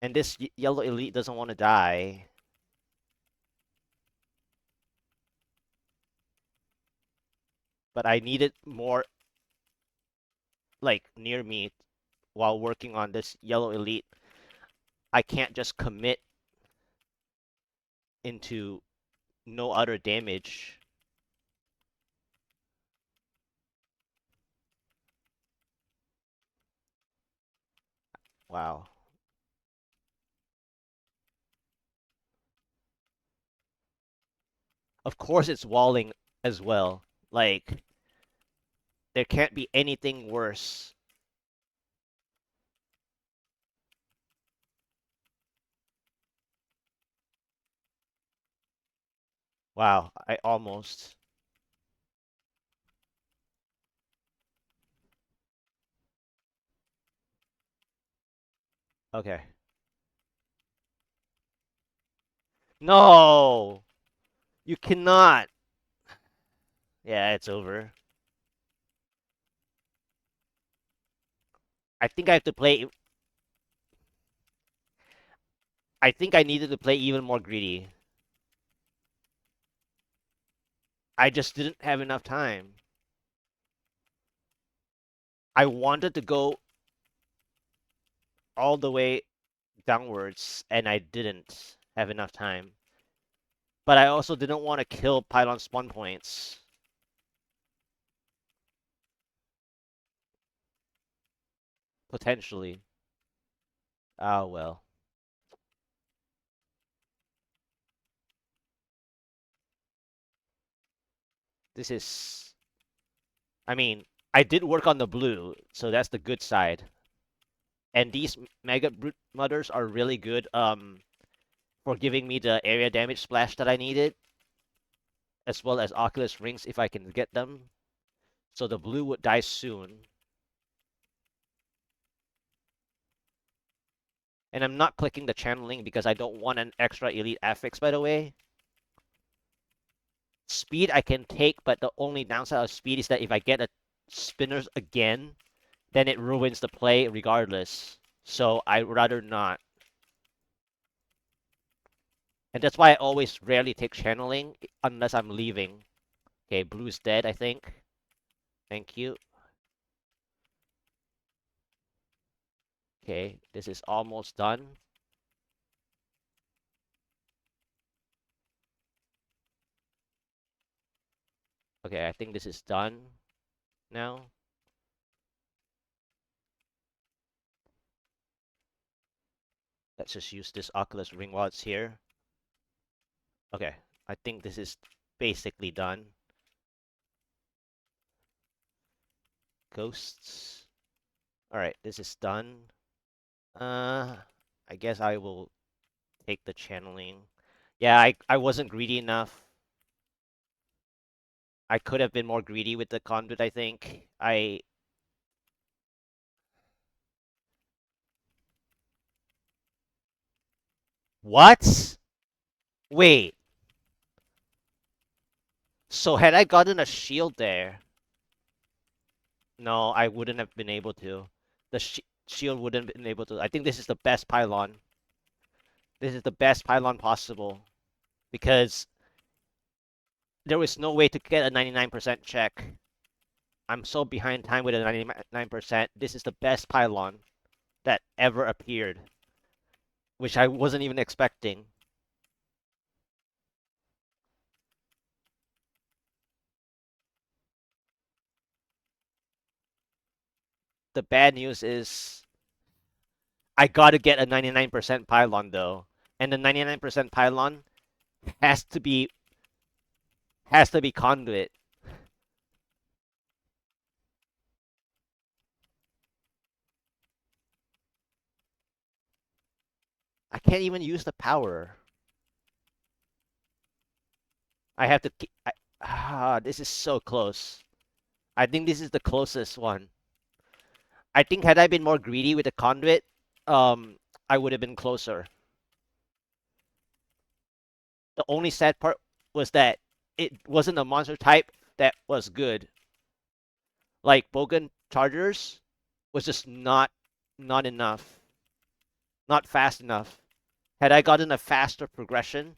And this yellow elite doesn't want to die. But I needed more like near me while working on this yellow elite. I can't just commit into no other damage. Wow. Of course it's walling as well. Like there can't be anything worse. Wow, I almost. Okay. No! You cannot. Yeah, it's over. I think I have to play. I think I needed to play even more greedy. I just didn't have enough time. I wanted to go all the way downwards, and I didn't have enough time. But I also didn't want to kill pylon spawn points. Potentially. Ah, well. This is. I mean, I did work on the blue, so that's the good side. And these Mega Brute Mothers are really good for giving me the area damage splash that I needed, as well as Oculus Rings if I can get them. So the blue would die soon. And I'm not clicking the channeling because I don't want an extra elite affix, by the way. Speed I can take, but the only downside of speed is that if I get a spinners again, then it ruins the play regardless. So I'd rather not. And that's why I always rarely take channeling unless I'm leaving. Okay, blue's dead, I think. Thank you. Okay, this is almost done. Okay, I think this is done now. Let's just use this Oculus Ring while it's here. Okay, I think this is basically done. Ghosts. Alright, this is done. Uh, I guess I will take the channeling. Yeah, I wasn't greedy enough. I could have been more greedy with the conduit, I think. What? Wait. So had I gotten a shield there, no, I wouldn't have been able to. The shield wouldn't have been able to. I think this is the best pylon. This is the best pylon possible because there was no way to get a 99% check. I'm so behind time with a 99%. This is the best pylon that ever appeared, which I wasn't even expecting. The bad news is I gotta get a 99% pylon though, and the 99% pylon has to be conduit. I can't even use the power. I have to keep. This is so close. I think this is the closest one. I think had I been more greedy with the conduit, um, I would have been closer. The only sad part was that it wasn't a monster type that was good. Like Bogan Chargers was just not enough, not fast enough. Had I gotten a faster progression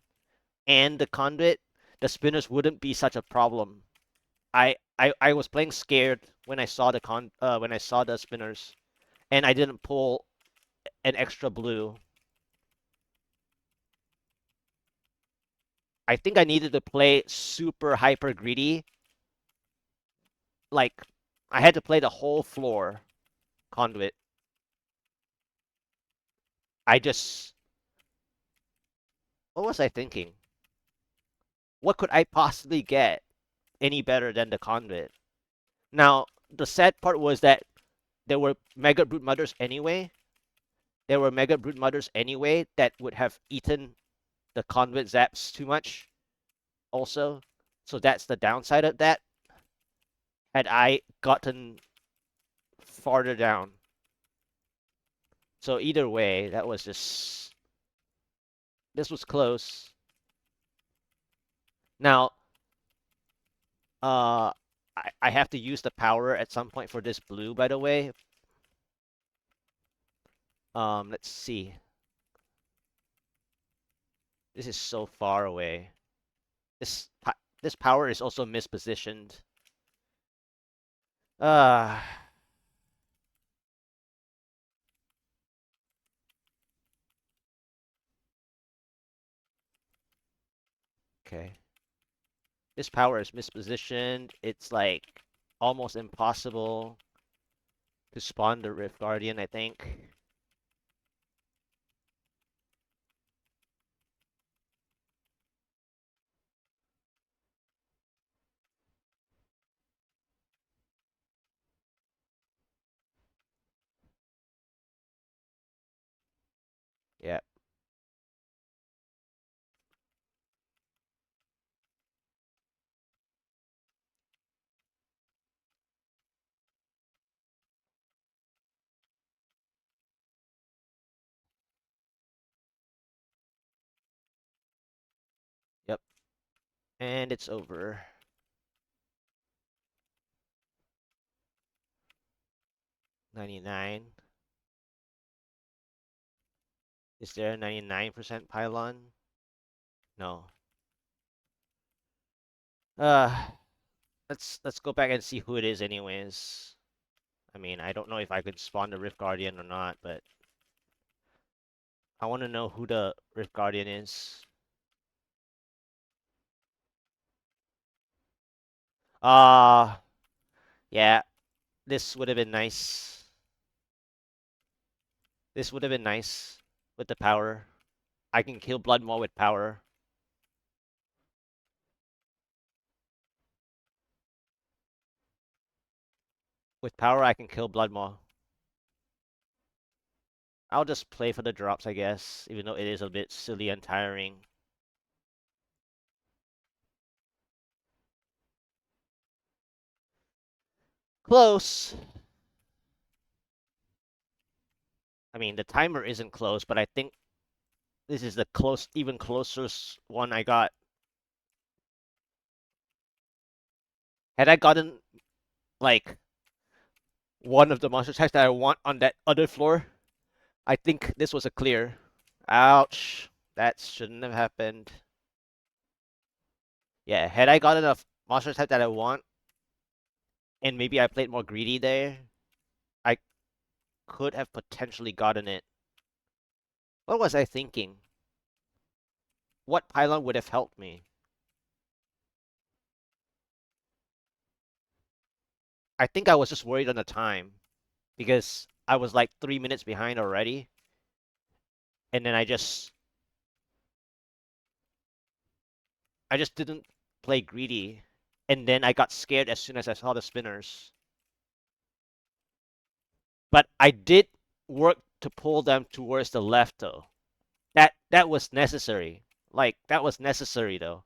and the conduit, the spinners wouldn't be such a problem. I was playing scared when I saw when I saw the spinners, and I didn't pull an extra blue. I think I needed to play super hyper greedy. Like I had to play the whole floor conduit. I just what was I thinking? What could I possibly get any better than the conduit? Now the sad part was that there were Mega Brute Mothers anyway. There were Mega Brute Mothers anyway that would have eaten the conduit zaps too much also. So that's the downside of that. Had I gotten farther down. So either way, that was just this was close. Now, I have to use the power at some point for this blue, by the way. Let's see. This is so far away. This power is also mispositioned. Uh, okay. This power is mispositioned. It's like almost impossible to spawn the Rift Guardian, I think. Yeah. Yep. And it's over. 99. Is there a 99% pylon? No. Uh, let's go back and see who it is anyways. I mean, I don't know if I could spawn the Rift Guardian or not, but I want to know who the Rift Guardian is. Ah, yeah, this would have been nice. This would have been nice with the power. I can kill Blood Maw with power. With power, I can kill Blood Maw. I'll just play for the drops, I guess, even though it is a bit silly and tiring. Close. I mean, the timer isn't close, but I think this is the even closer one I got. Had I gotten like one of the monster attacks that I want on that other floor, I think this was a clear. Ouch. That shouldn't have happened. Yeah, had I gotten a monster type that I want, and maybe I played more greedy there, I could have potentially gotten it. What was I thinking? What pylon would have helped me? I think I was just worried on the time because I was like 3 minutes behind already, and then I just didn't play greedy, and then I got scared as soon as I saw the spinners. But I did work to pull them towards the left though. That was necessary. Like that was necessary though.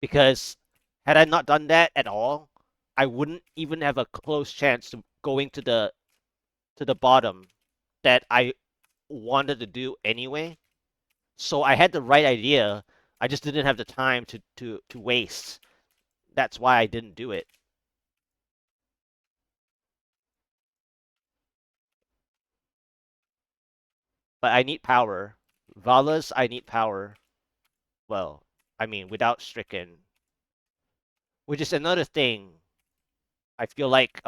because had I not done that at all, I wouldn't even have a close chance to going to the bottom that I wanted to do anyway. So I had the right idea. I just didn't have the time to waste. That's why I didn't do it. But I need power. Valas, I need power. Well, I mean, without Stricken, which is another thing. I feel like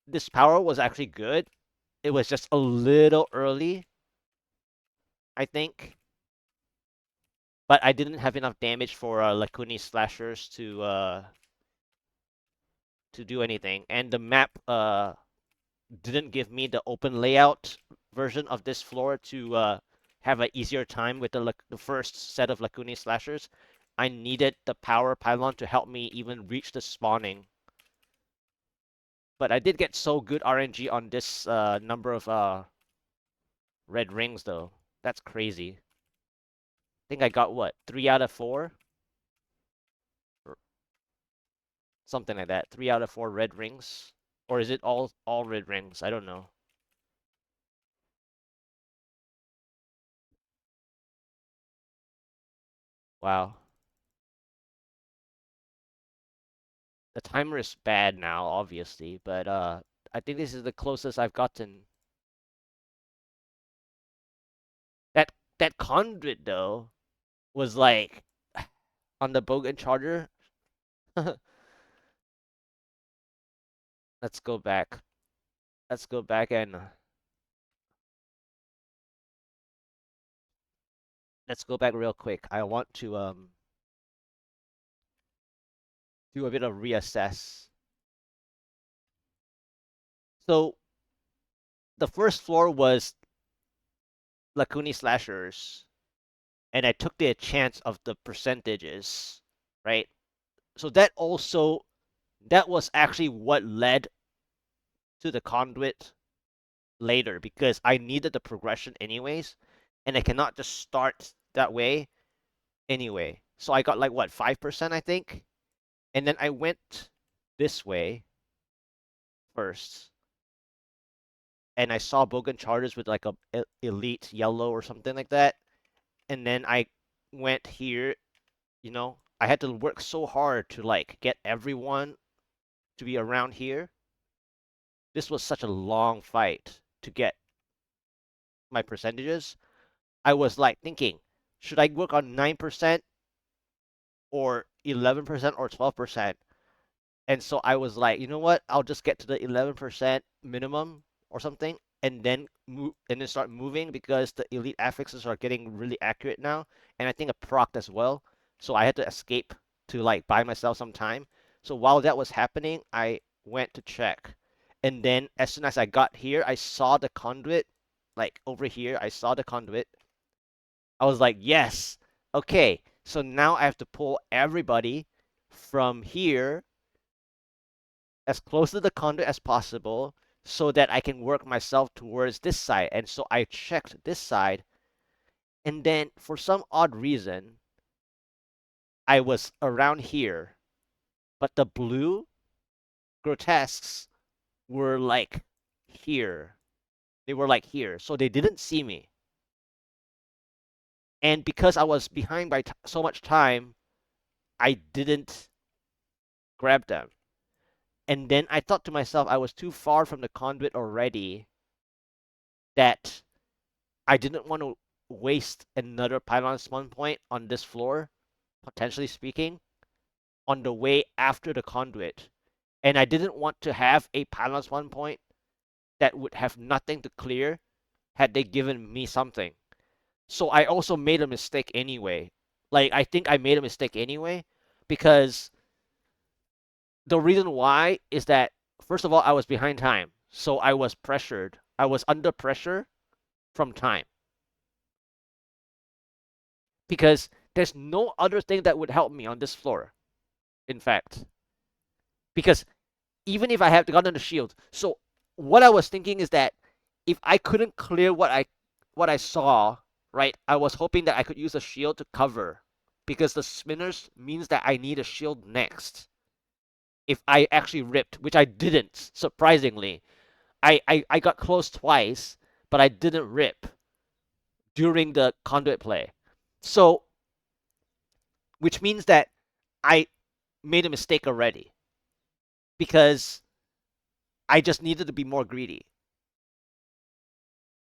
this power was actually good. It was just a little early, I think. But I didn't have enough damage for Lakuni slashers to do anything, and the map didn't give me the open layout version of this floor to have an easier time with the first set of Lakuni slashers. I needed the power pylon to help me even reach the spawning. But I did get so good RNG on this number of red rings, though. That's crazy. I think I got what, 3 out of 4? Or something like that. 3 out of 4 red rings? Or is it all red rings? I don't know. Wow. The timer is bad now, obviously, but I think this is the closest I've gotten. That conduit though was like on the bogan charger. Let's go back. Let's go back and let's go back real quick. I want to do a bit of reassess. So the first floor was Lakuni slashers, and I took the chance of the percentages, right? So that was actually what led to the conduit later because I needed the progression anyways, and I cannot just start that way anyway. So I got like what, 5% I think, and then I went this way first, and I saw Bogan charters with like a elite yellow or something like that, and then I went here. I had to work so hard to like get everyone to be around here. This was such a long fight to get my percentages. I was like thinking, should I work on 9% or 11% or 12%? And so I was like, you know what? I'll just get to the 11% minimum or something and then move and then start moving because the elite affixes are getting really accurate now. And I think a proc as well. So I had to escape to like buy myself some time. So while that was happening, I went to check. And then as soon as I got here, I saw the conduit. Like over here, I saw the conduit. I was like, yes, okay. So now I have to pull everybody from here as close to the conduit as possible so that I can work myself towards this side. And so I checked this side, and then for some odd reason, I was around here, but the blue grotesques were like here. They were like here, so they didn't see me. And because I was behind by so much time, I didn't grab them. And then I thought to myself, I was too far from the conduit already that I didn't want to waste another pylon spawn point on this floor, potentially speaking, on the way after the conduit. And I didn't want to have a pylon spawn point that would have nothing to clear had they given me something. So I also made a mistake anyway. Like, I think I made a mistake anyway because the reason why is that, first of all, I was behind time. So I was pressured. I was under pressure from time because there's no other thing that would help me on this floor, in fact. Because even if I have gotten the shield, so what I was thinking is that if I couldn't clear what I saw right? I was hoping that I could use a shield to cover because the spinners means that I need a shield next. If I actually ripped, which I didn't, surprisingly. I got close twice, but I didn't rip during the conduit play. So, which means that I made a mistake already because I just needed to be more greedy.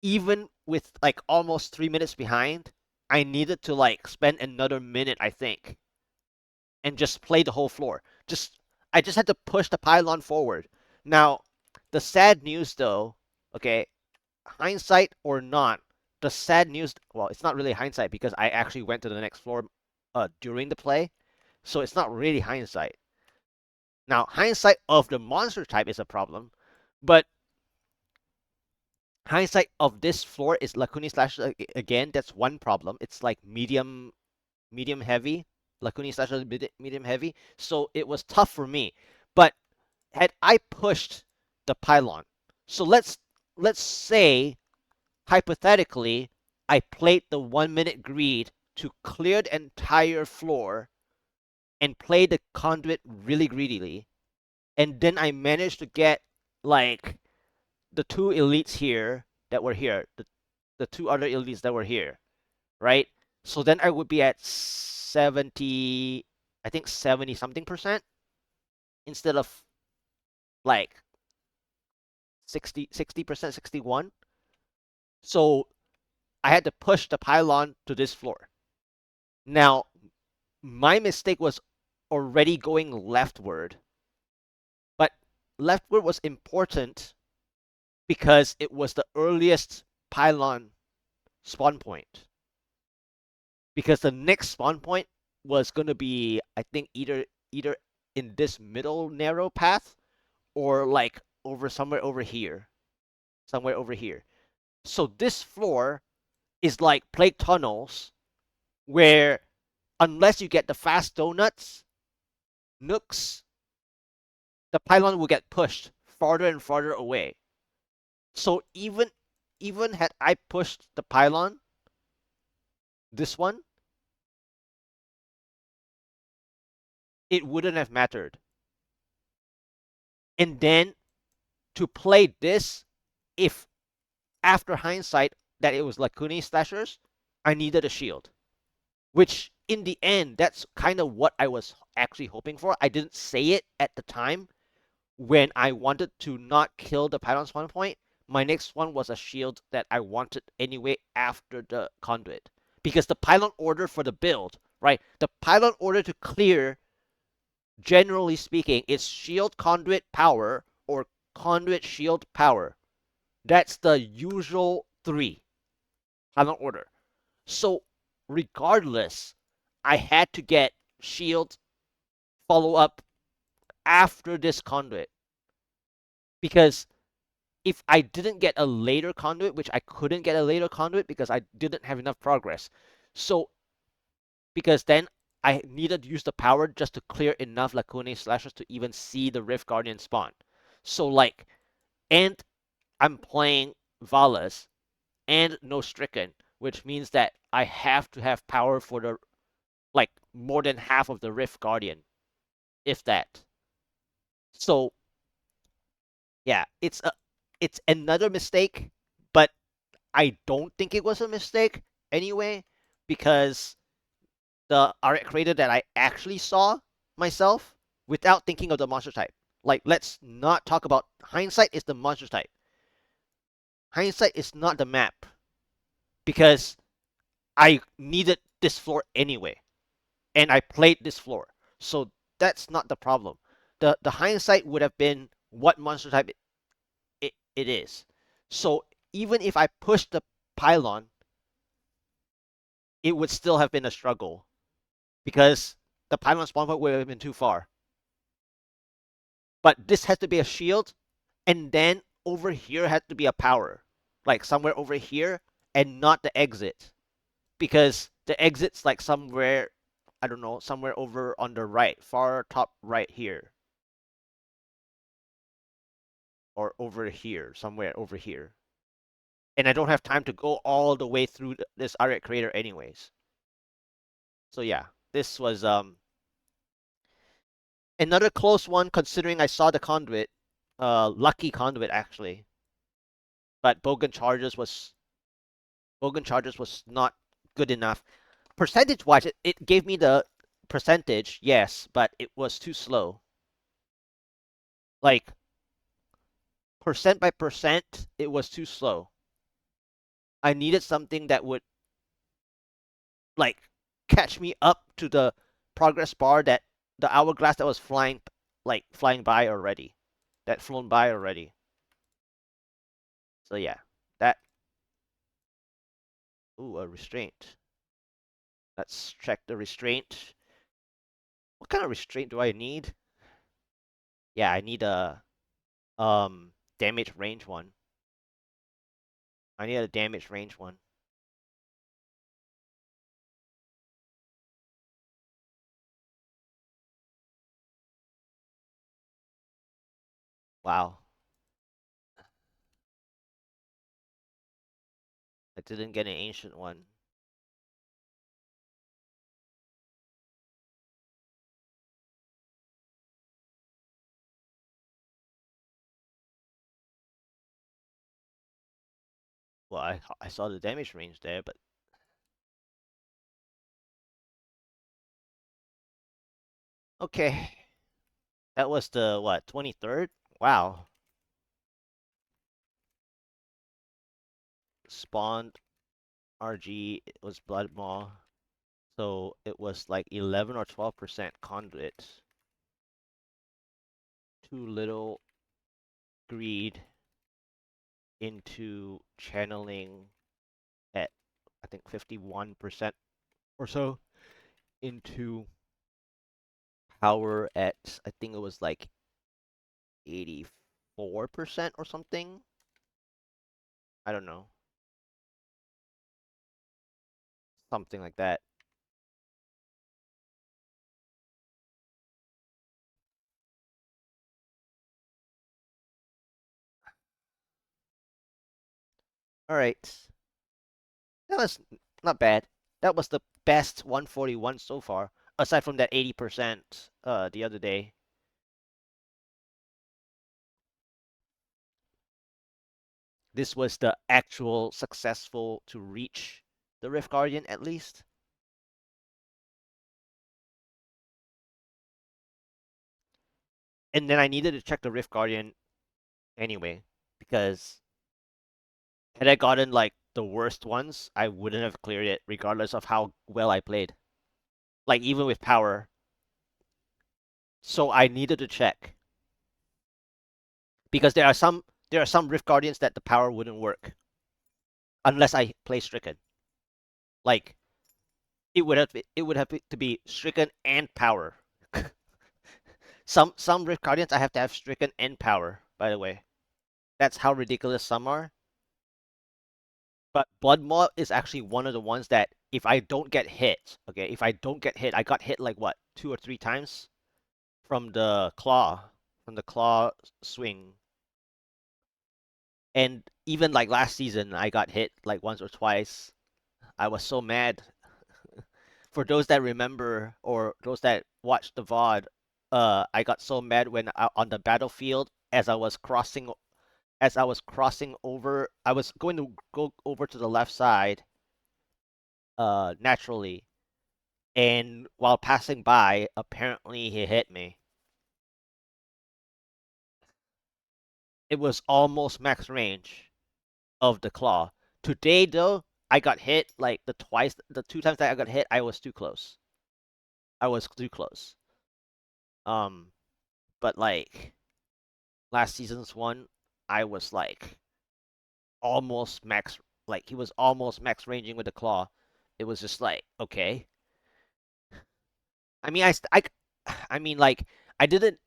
Even with like almost 3 minutes behind, I needed to like spend another minute, I think, and just play the whole floor. I just had to push the pylon forward. Now, the sad news though, okay, hindsight or not, the sad news, well, it's not really hindsight because I actually went to the next floor during the play, so it's not really hindsight. Now, hindsight of the monster type is a problem, but hindsight of this floor is Lacuni slash again. That's one problem. It's like medium heavy. Lacuni slash medium heavy. So it was tough for me. But had I pushed the pylon, so let's say hypothetically I played the 1 minute greed to clear the entire floor and play the conduit really greedily, and then I managed to get like the two elites here that were here, the two other elites that were here, right? So then I would be at 70, I think 70 something percent instead of like 60%, 61. So I had to push the pylon to this floor. Now, my mistake was already going leftward, but leftward was important because it was the earliest pylon spawn point. Because the next spawn point was going to be, I think, either in this middle narrow path or like over somewhere over here, somewhere over here. So this floor is like plague tunnels where unless you get the fast donuts, nooks, the pylon will get pushed farther and farther away. So even had I pushed the pylon, this one, it wouldn't have mattered. And then to play this, if after hindsight that it was Lacuni slashers, I needed a shield. Which in the end, that's kind of what I was actually hoping for. I didn't say it at the time when I wanted to not kill the pylon spawn point. My next one was a shield that I wanted anyway after the conduit. Because the pylon order for the build, right? The pylon order to clear, generally speaking, is shield conduit power or conduit shield power. That's the usual three pylon order. So regardless, I had to get shield follow up after this conduit because if I didn't get a later conduit, which I couldn't get a later conduit because I didn't have enough progress. So because then I needed to use the power just to clear enough Lacune slashers to even see the Rift Guardian spawn. So like, and I'm playing Valas and no Stricken, which means that I have to have power for the like more than half of the Rift Guardian, if that. So yeah, it's another mistake, but I don't think it was a mistake anyway, because the art creator that I actually saw myself without thinking of the monster type. Like, let's not talk about hindsight is the monster type. Hindsight is not the map because I needed this floor anyway, and I played this floor, so that's not the problem. The hindsight would have been what monster type it is. So even if I pushed the pylon, it would still have been a struggle because the pylon spawn point would have been too far. But this has to be a shield, and then over here has to be a power, like somewhere over here, and not the exit, because the exit's like somewhere, I don't know, somewhere over on the right, far top right here, or over here, somewhere over here. and I don't have time to go all the way through this Ariat crater anyways. So yeah, this was another close one considering I saw the conduit. Lucky conduit actually, but Bogan Chargers was not good enough. Percentage wise, it gave me the percentage, yes, but it was too slow. Like percent by percent, it was too slow. I needed something that would like catch me up to the progress bar, that the hourglass that was flying by already, that flown by already. So yeah, that. Ooh, a restraint. Let's check the restraint. What kind of restraint do I need? Yeah, I need a damage range one. I need a damage range one. Wow, I didn't get an ancient one. Well, I saw the damage range there, but okay. That was the what, 23rd? Wow. Spawned RG, it was Blood Maw. So it was like 11 or 12% conduit. Too little greed into channeling at I think 51% or so, into power at I think it was like 84% or something. I don't know. Something like that. All right. That was not bad. That was the best 141 so far, aside from that 80% the other day. This was the actual successful to reach the Rift Guardian at least. And then I needed to check the Rift Guardian anyway, because had I gotten like the worst ones, I wouldn't have cleared it regardless of how well I played. Like even with power. So I needed to check. Because there are some Rift Guardians that the power wouldn't work unless I play Stricken. Like it would have to be Stricken and power. Some Rift Guardians I have to have Stricken and power, by the way. That's how ridiculous some are. But Blood Maw is actually one of the ones that if I don't get hit, okay, if I don't get hit, I got hit like what, two or three times from the claw, from the claw swing. And even like last season, I got hit like once or twice. I was so mad. For those that remember or those that watched the VOD, I got so mad when on the battlefield as I was crossing over, I was going to go over to the left side, naturally, and while passing by, apparently he hit me. It was almost max range of the claw. Today, though, I got hit like the two times that I got hit, I was too close. I was too close. Um, but like last season's one, I was like almost max, like he was almost max ranging with the claw. It was just like, okay. I mean, I mean, like I didn't,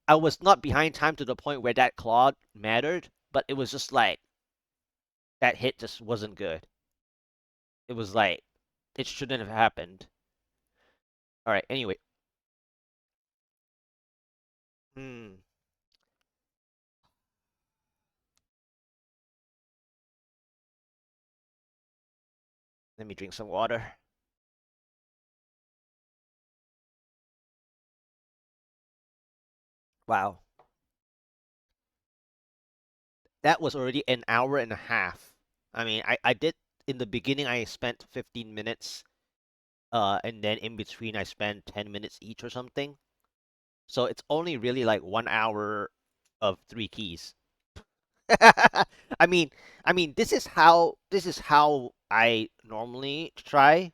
I was not behind time to the point where that claw mattered, but it was just like that hit just wasn't good. It was like it shouldn't have happened. All right. Anyway, hmm. Let me drink some water. Wow. That was already an hour and a half. I mean, I did in the beginning I spent 15 minutes, and then in between I spent 10 minutes each or something. So it's only really like 1 hour of 3 keys. I mean, this is how I normally try.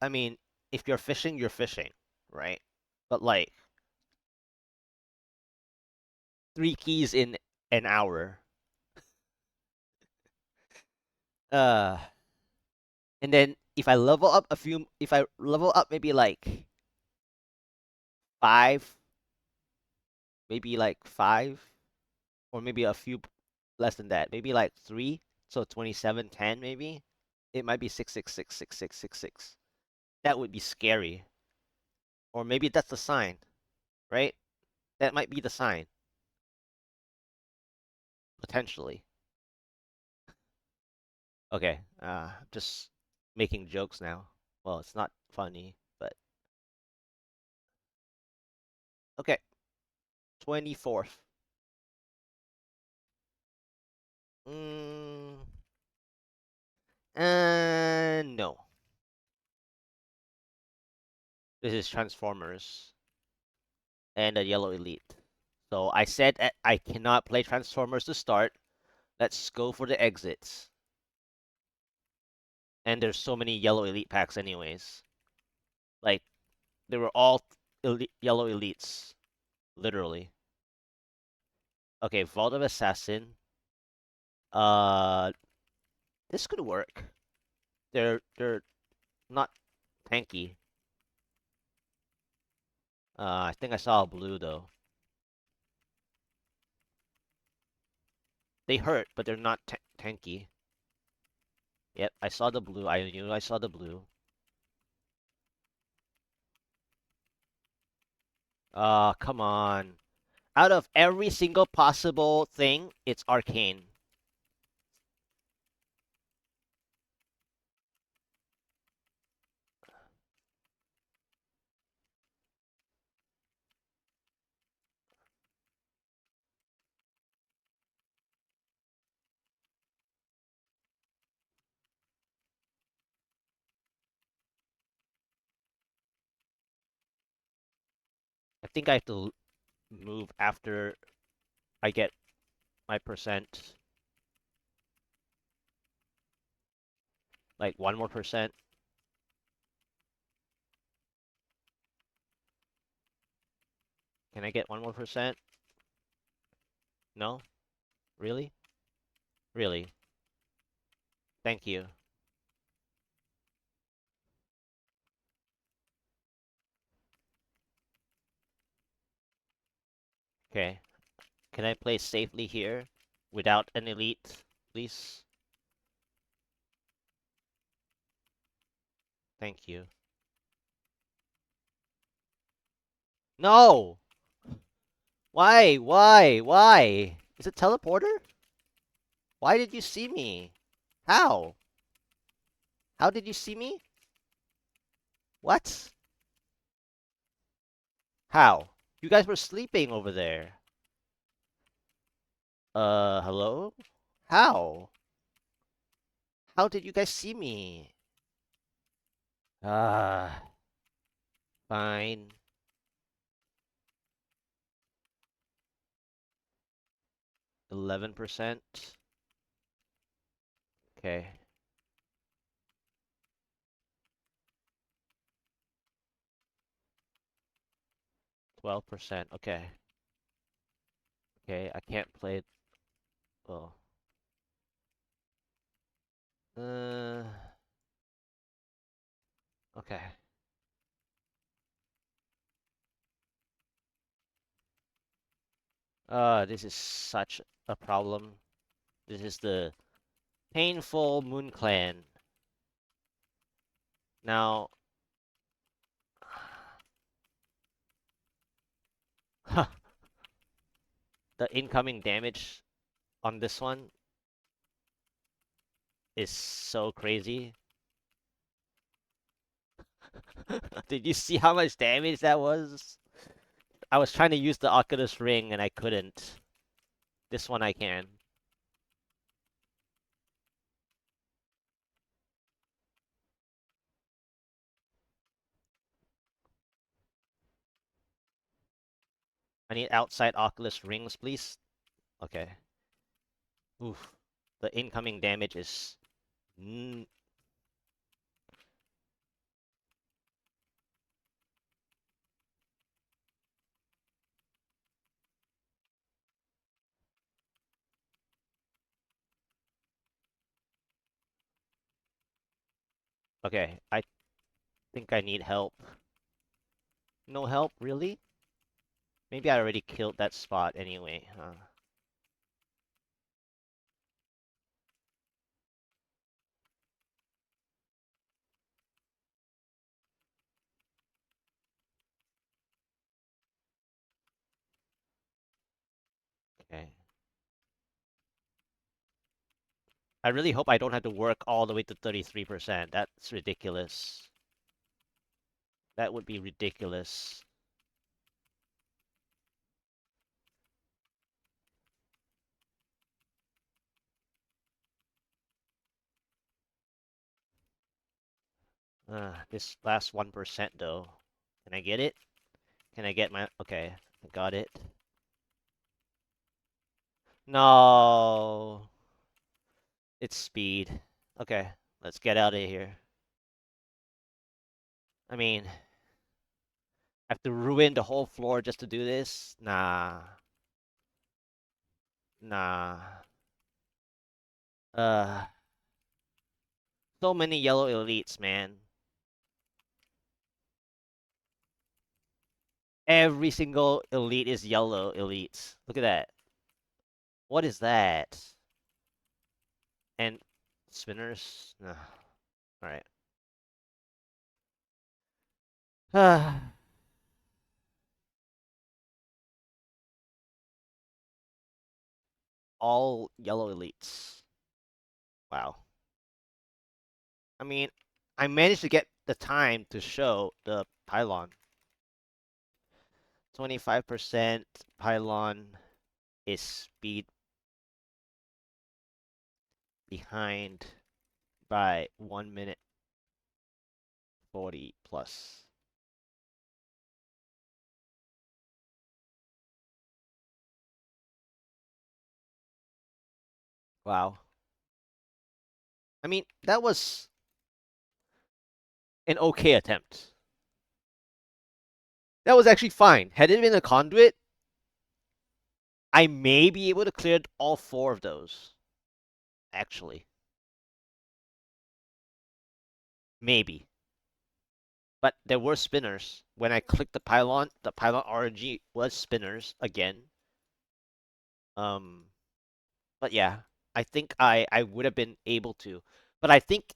I mean, if you're fishing, you're fishing, right? But like 3 keys in an hour. Uh, and then if I level up maybe like five, maybe like five, or maybe a few less than that, maybe like three, so 27, 10 maybe. It might be 6666666. That would be scary. Or maybe that's the sign, right? That might be the sign, potentially. Okay, just making jokes now. Well, it's not funny, but okay. 24th. Mm, no. This is Transformers and a Yellow Elite. So I said I cannot play Transformers to start. Let's go for the exits. And there's so many Yellow Elite packs anyways. Like, they were all Yellow Elites, literally. Okay, Vault of Assassin. Uh, this could work. They're not tanky. I think I saw a blue though. They hurt, but they're not tanky. Yep, I saw the blue. I knew I saw the blue. Come on. Out of every single possible thing, it's arcane. I think I have to move after I get my percent. Like 1 more percent. Can I get 1 more percent? No? Really? Really? Thank you. Okay. Can I play safely here without an elite, please? Thank you. No! Why? Why? Why? Is it teleporter? Why did you see me? How? How did you see me? What? How? You guys were sleeping over there. Hello? How? How did you guys see me? Ah, fine. 11%. Okay. 12%. Okay. Okay, I can't play it. Well. Uh, okay. This is such a problem. This is the painful Moon Clan. Now, the incoming damage on this one is so crazy. Did you see how much damage that was? I was trying to use the Oculus Ring and I couldn't. This one I can. I need outside Oculus Rings, please. Okay. Oof. The incoming damage is... Okay, I think I need help. No help, really? Maybe I already killed that spot anyway, huh? Okay. I really hope I don't have to work all the way to 33%. That's ridiculous. That would be ridiculous. This last 1% though. Can I get it? Can I get my... Okay, I got it. No. It's speed. Okay, let's get out of here. I mean, I have to ruin the whole floor just to do this? Nah. Nah. Uh, so many yellow elites, man. Every single elite is yellow elites. Look at that. What is that? And spinners? Nah. Alright. All yellow elites. Wow. I mean, I managed to get the time to show the pylon. 25% pylon is speed behind by 1 minute 40 plus. Wow. I mean, that was an okay attempt. That was actually fine. Had it been a conduit, I may be able to clear all 4 of those. Actually. Maybe. But there were spinners. When I clicked the pylon RNG was spinners again. But yeah, I think I would have been able to. But I think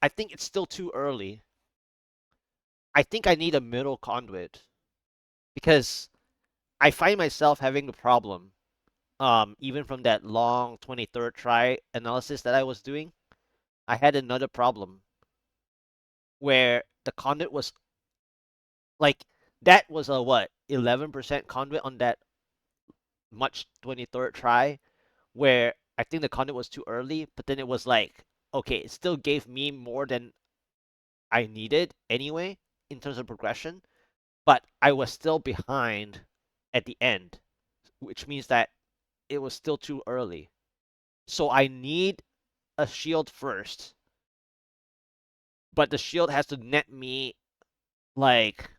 I think it's still too early. I think I need a middle conduit because I find myself having the problem. Even from that long 23rd try analysis that I was doing, I had another problem where the conduit was like that was a what 11% conduit on that much 23rd try where I think the conduit was too early, but then it was like okay, it still gave me more than I needed anyway in terms of progression, but I was still behind at the end, which means that it was still too early. So I need a shield first, but the shield has to net me like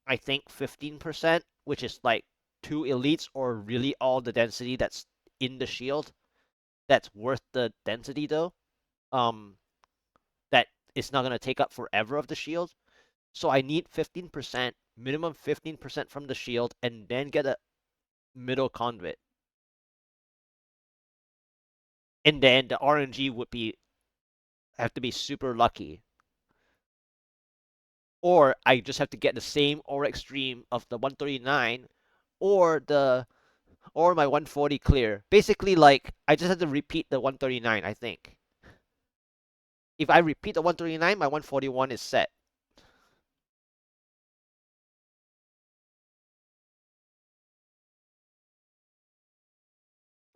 I think 15%, which is like 2 elites or really all the density that's in the shield. That's worth the density though. Um, that is not gonna take up forever of the shield. So I need 15%, minimum 15% from the shield, and then get a middle conduit. And then the RNG would be have to be super lucky. Or I just have to get the same aura extreme of the 139 or the or my 140 clear. Basically like I just have to repeat the 139, I think. If I repeat the 139, my 141 is set.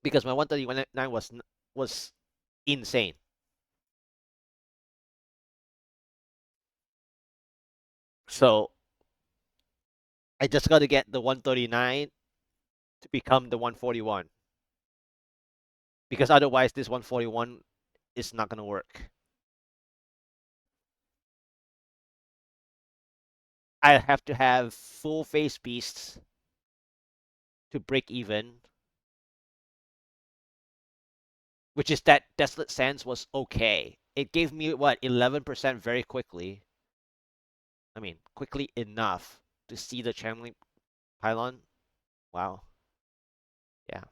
because my 139 was insane. So I just got to get the 139 to become the 141 because otherwise this 141 is not gonna work. I have to have full face beasts to break even, which is that Desolate Sands was okay. It gave me what 11% very quickly. I mean, quickly enough to see the channeling pylon. Wow. Yeah.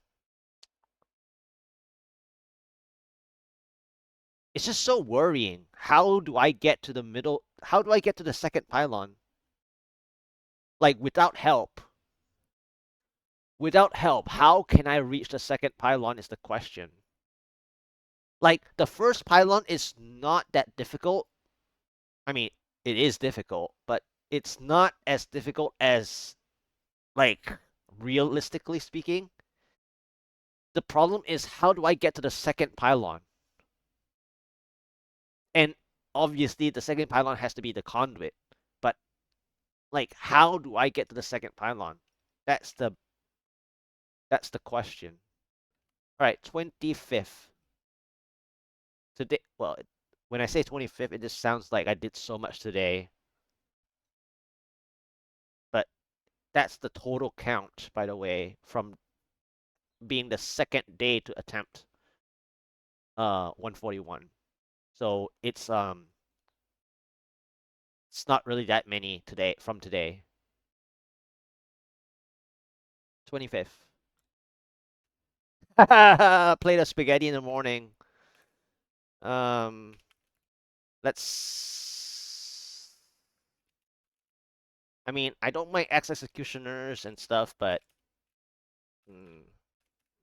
It's just so worrying. How do I get to the middle? How do I get to the second pylon? Like without help. Without help, how can I reach the second pylon is the question. Like the first pylon is not that difficult. I mean, it is difficult, but it's not as difficult as like realistically speaking. The problem is how do I get to the second pylon? And obviously the second pylon has to be the conduit. But like how do I get to the second pylon? That's the that's the question. All right, 25th. Today, well, when I say 25th, it just sounds like I did so much today. But that's the total count, by the way, from being the second day to attempt 141. So it's not really that many today from today. 25th. Plate of spaghetti in the morning. Um, let's. I mean, I don't mind X executioners and stuff, but hmm,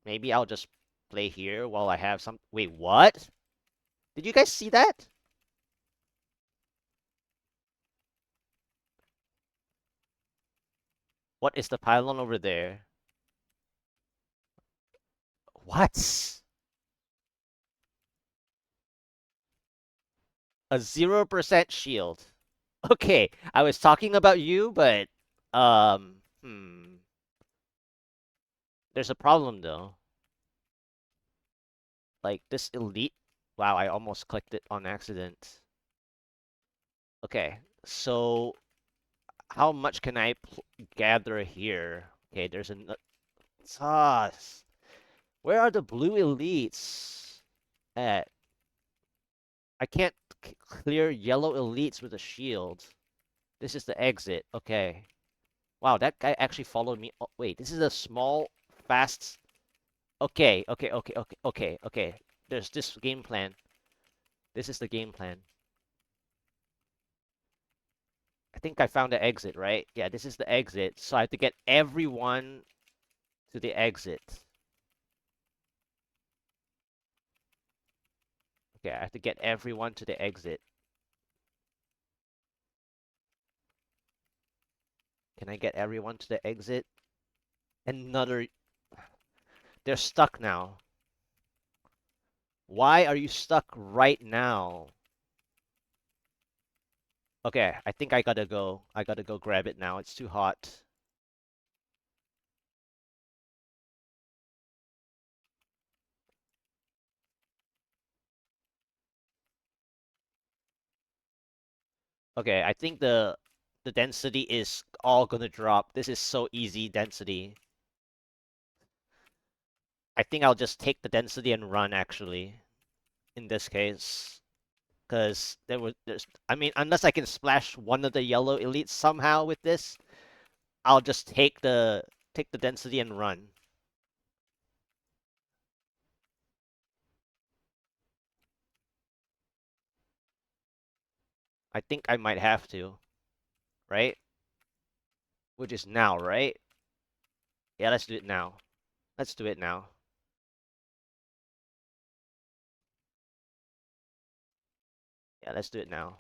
maybe I'll just play here while I have some. Wait, what? Did you guys see that? What is the pylon over there? What? A 0% shield. Okay, I was talking about you, but there's a problem though. Like this elite. Wow, I almost clicked it on accident. Okay, so how much can I gather here? Okay, there's a sauce. Where are the blue elites at? I can't clear yellow elites with a shield. This is the exit. Okay. Wow, that guy actually followed me. Oh, wait, this is a small, fast. Okay. There's this game plan. This is the game plan. I think I found the exit, right? Yeah, this is the exit. So I have to get everyone to the exit. Okay, I have to get everyone to the exit. Can I get everyone to the exit? Another. They're stuck now. Why are you stuck right now? Okay, I think I gotta go. I gotta go grab it now. It's too hot. Okay, I think the density is all gonna drop. This is so easy density. I think I'll just take the density and run actually in this case. Because there's I mean unless I can splash one of the yellow elites somehow with this, I'll just take the density and run. I think I might have to, right? Which is now, right? Yeah, let's do it now. Let's do it now. Yeah, let's do it now.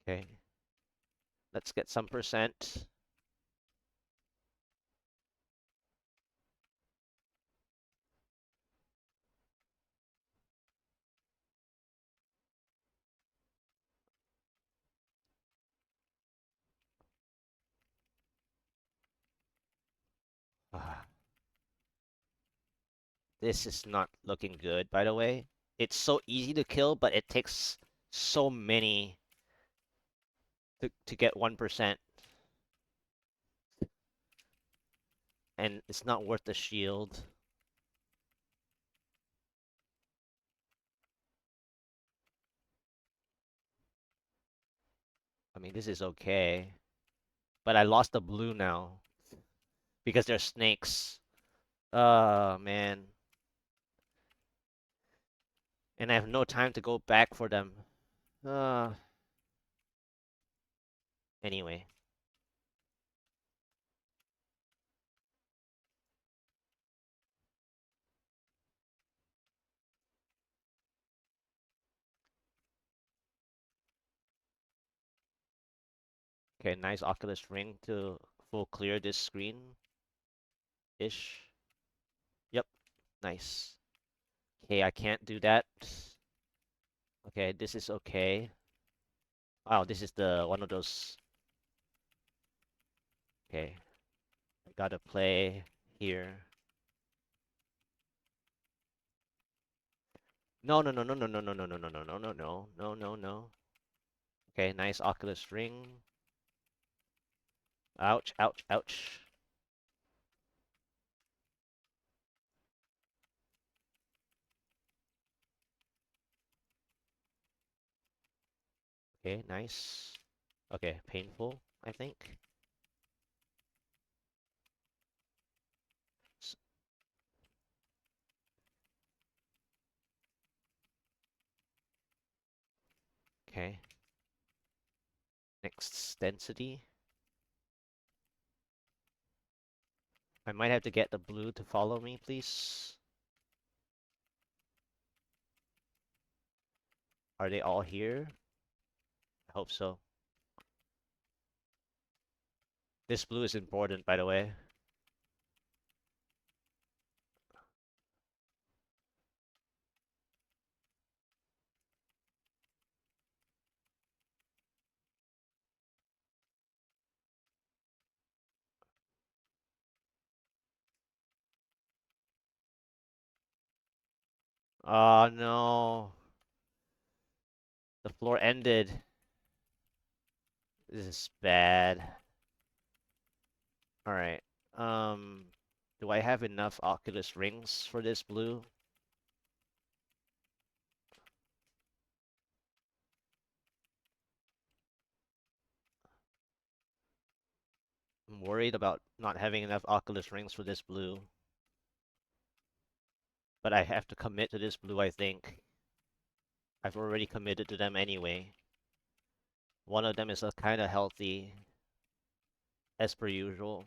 Okay. Let's get some percent. Ah, this is not looking good, by the way. It's so easy to kill, but it takes so many to get 1%, and it's not worth the shield. I mean, this is okay, but I lost the blue now because there's snakes. Man. And I have no time to go back for them. Uh, anyway. Okay, nice Oculus Ring to full clear this screen-ish. Yep, nice. Okay, I can't do that. Okay, this is okay. Wow, this is the one of those. Okay, I gotta play here. No, no, no, no, no, no, no, no, no, no, no, no, no, no, no, no, no. Okay, nice Oculus Ring. Ouch, ouch, ouch. Okay, nice. Okay, painful, I think. S- Okay, next density. I might have to get the blue to follow me, please. Are they all here? I hope so. This blue is important, by the way. Oh no. The floor ended. This is bad. Alright. Um, do I have enough Oculus rings for this blue? I'm worried about not having enough Oculus rings for this blue. But I have to commit to this blue, I think. I've already committed to them anyway. One of them is a kind of healthy, as per usual.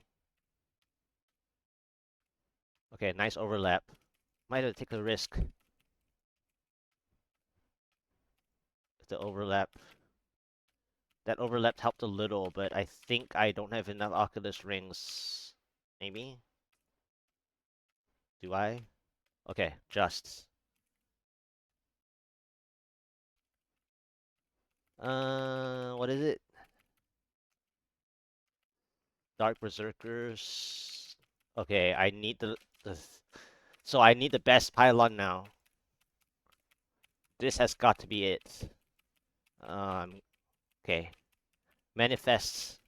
Okay, nice overlap. Might have to take a risk. The overlap. That overlap helped a little, but I think I don't have enough Oculus rings. Maybe? Do I? Okay, just. What is it? Dark Berserkers. Okay, I need the so I need the best pylon now. This has got to be it. Okay. Manifests.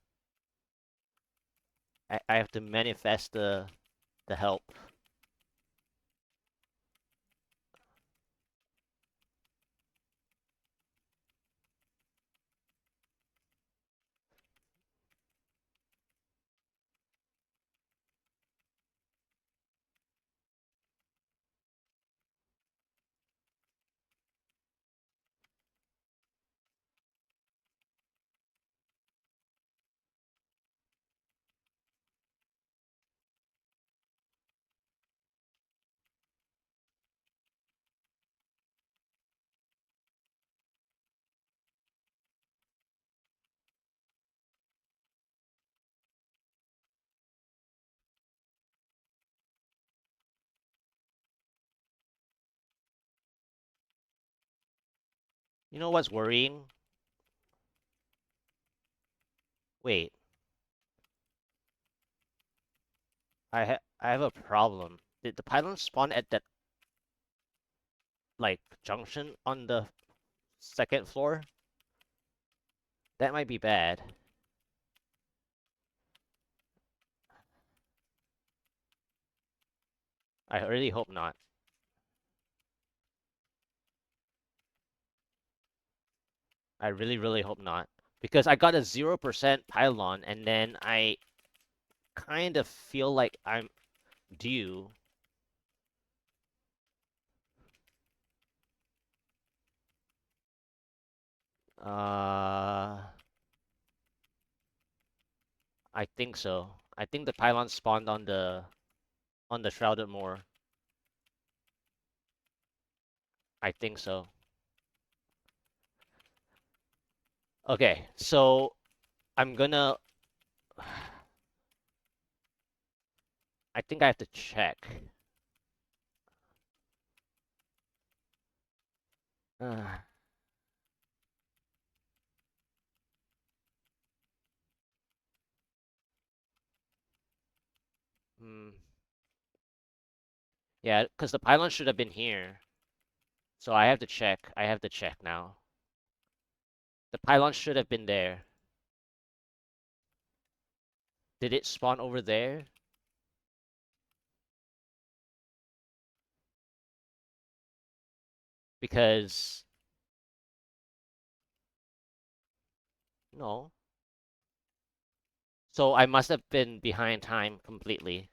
I have to manifest the help. You know what's worrying? Wait, I have a problem. Did the pylon spawn at that like junction on the second floor? That might be bad. I really hope not. I really, really hope not. Because I got a 0% pylon and then I kind of feel like I'm due. Uh, I think so. I think the pylon spawned on the Shrouded Moor. I think so. Okay, so I'm gonna. I think I have to check. Uh, hmm. Yeah, because the pylon should have been here. So I have to check. I have to check now. The pylon should have been there. Did it spawn over there? Because no. So I must have been behind time completely.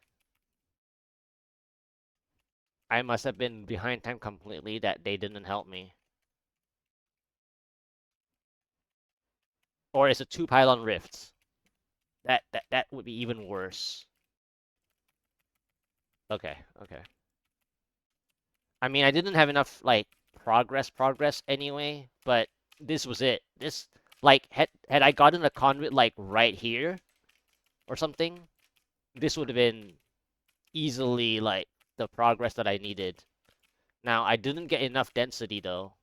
I must have been behind time completely that they didn't help me. Or it's a two pylon rift. That would be even worse. Okay, okay. I mean, I didn't have enough like progress anyway, but this was it. This like had I gotten a conduit like right here or something, this would have been easily like the progress that I needed. Now, I didn't get enough density though.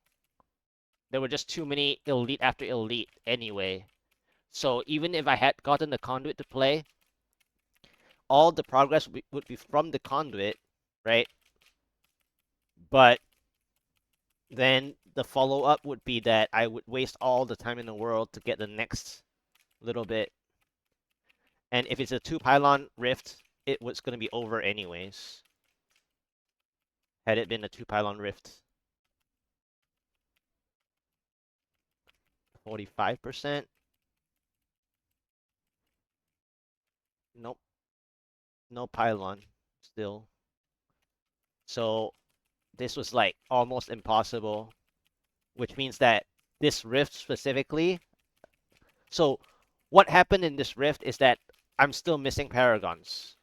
There were just too many elite after elite anyway. So even if I had gotten the conduit to play, all the progress would be from the conduit, right? But then the follow up would be that I would waste all the time in the world to get the next little bit. And if it's a two pylon rift, it was going to be over anyways. Had it been a two pylon rift. 45%? Nope. No pylon still. So this was like almost impossible, which means that this rift specifically. So what happened in this rift is that I'm still missing paragons.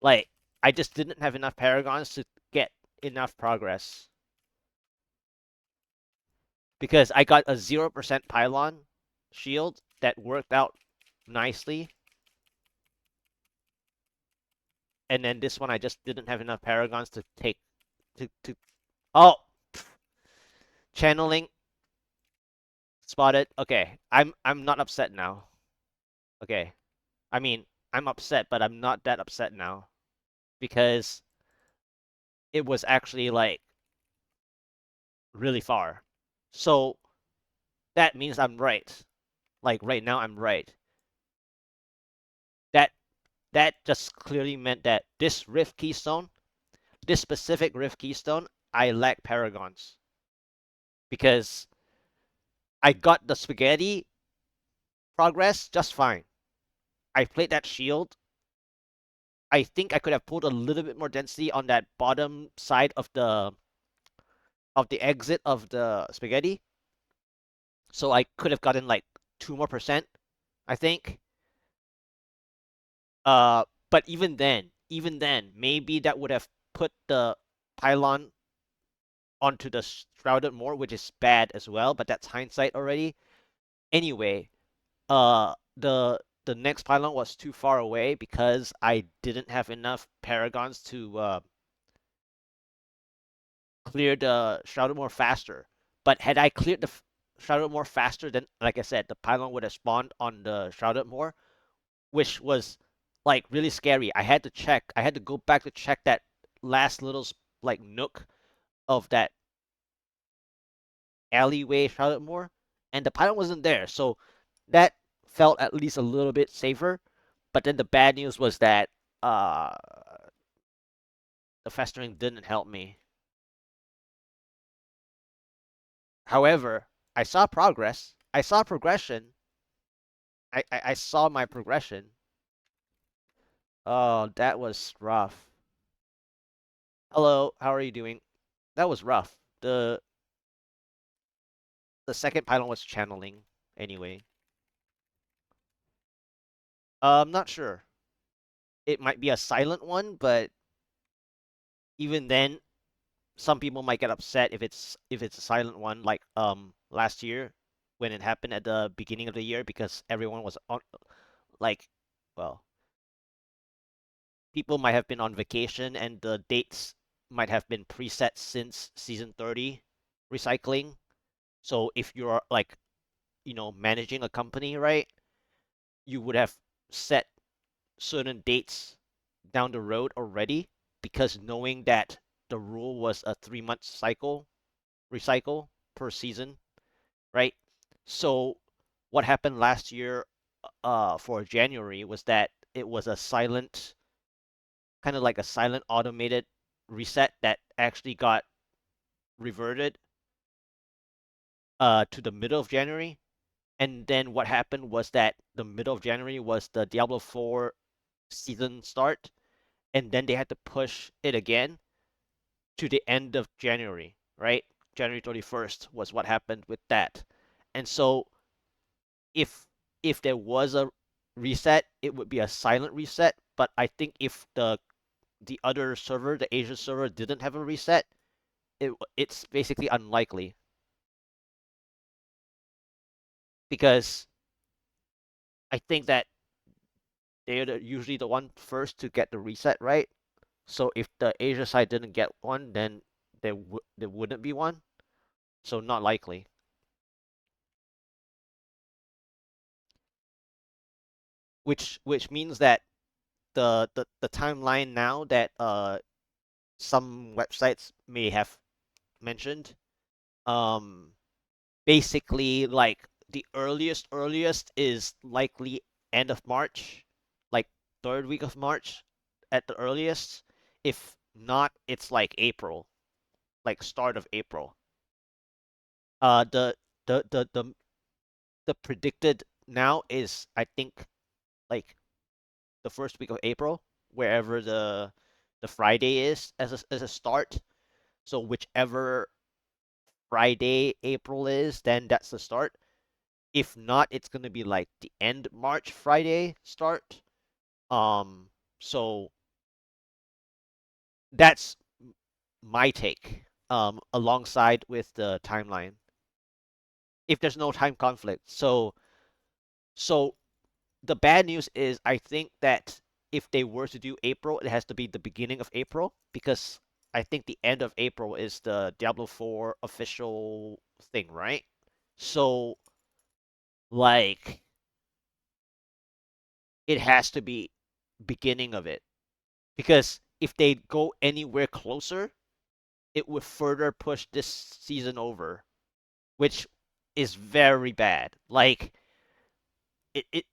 Like I just didn't have enough paragons to get enough progress because I got a 0% pylon shield that worked out nicely. And then this one I just didn't have enough paragons to take to oh, channeling spotted. Okay. I'm not upset now. Okay. I mean, I'm upset, but I'm not that upset now because it was actually like really far. So that means I'm right. Like right now I'm right. That that just clearly meant that this Rift Keystone, this specific Rift Keystone, I lack paragons because I got the spaghetti progress just fine. I played that shield. I think I could have pulled a little bit more density on that bottom side of the exit of the spaghetti. So I could have gotten like 2% more, I think. But even then, maybe that would have put the pylon onto the Shrouded Moor, which is bad as well, but that's hindsight already. Anyway, the next pylon was too far away because I didn't have enough paragons to clear the Shrouded Moor faster. But had I cleared the Shrouded Moor faster, then like I said, the pylon would have spawned on the Shrouded Moor, which was like really scary. I had to check. I had to go back to check that last little like nook of that alleyway Shrouded Moor, and the pylon wasn't there. So that felt at least a little bit safer. But then the bad news was that uh the festering didn't help me. However, I saw progress. I saw progression. I saw my progression. Oh, that was rough. Hello, how are you doing? That was rough. The second pylon was channeling anyway. I'm not sure. It might be a silent one, but even then, some people might get upset if it's a silent one, like last year when it happened at the beginning of the year because everyone was on like, well, people might have been on vacation and the dates might have been preset since season 30 recycling. So if you're like, managing a company, right, you would have set certain dates down the road already because knowing that the rule was a 3 month cycle recycle per season, right? So what happened last year for January was that it was a silent kind of like a silent automated reset that actually got reverted to the middle of January. And then what happened was that the middle of January was the Diablo 4 season start, and then they had to push it again to the end of January, right? January 31st was what happened with that. And so if if there was a reset, it would be a silent reset, but I think if the other server, the Asia server didn't have a reset, it's basically unlikely because I think that they're usually the one first to get the reset, right? So if the Asia side didn't get one, then there wouldn't be one. So not likely. Which means that the timeline now that some websites may have mentioned, um basically like the earliest is likely end of March, like third week of March at the earliest. If not, it's like April, like start of April. Uh, the the the the the predicted now is I think like the first week of April, wherever the Friday is as a start. So whichever Friday April is, then that's the start. If not, it's gonna be like the end March Friday start. Um, so that's my take. Alongside with the timeline, if there's no time conflict. So the bad news is I think that if they were to do April, it has to be the beginning of April because I think the end of April is the Diablo 4 official thing, right? So like it has to be beginning of it because if they go anywhere closer, it would further push this season over, which is very bad. Like it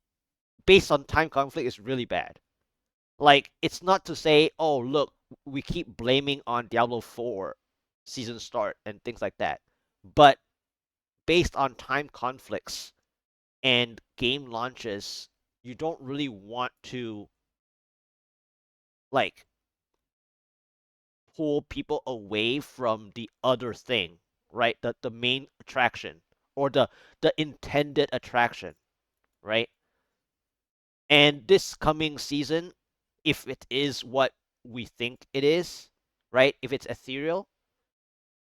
based on time conflict is really bad. Like it's not to say, oh look, we keep blaming on Diablo 4 season start and things like that. But based on time conflicts and game launches, you don't really want to like pull people away from the other thing, right? The main attraction or the intended attraction, right? And this coming season, if it is what we think it is, right? If it's ethereal,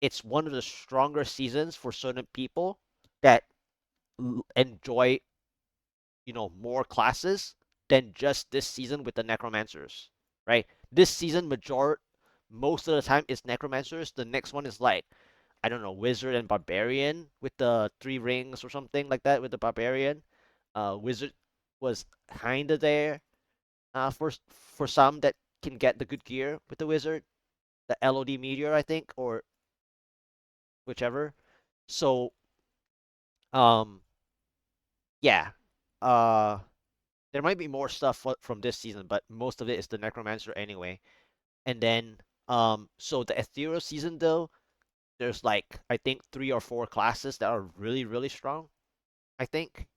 it's one of the stronger seasons for certain people that enjoy, more classes than just this season with the necromancers, right? This season, most of the time is necromancers. The next one is like I don't know, wizard and barbarian with the 3 rings or something like that with the barbarian. Wizard was kinda there for some that can get the good gear with the wizard, the LOD meteor I think, or whichever. So um yeah, uh there might be more stuff from this season, but most of it is the necromancer anyway. And then so the ethereal season though, there's like I think 3 or 4 classes that are really really strong. I think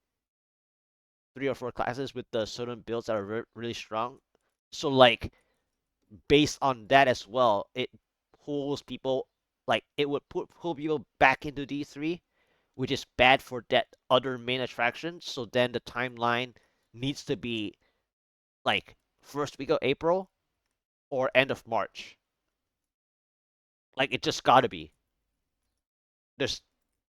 3 or 4 classes with the certain builds that are really strong. So like based on that as well, it pulls people like it would pull people back into D3, which is bad for that other main attraction. So then the timeline needs to be like first week of April or end of March. Like it just gotta be. There's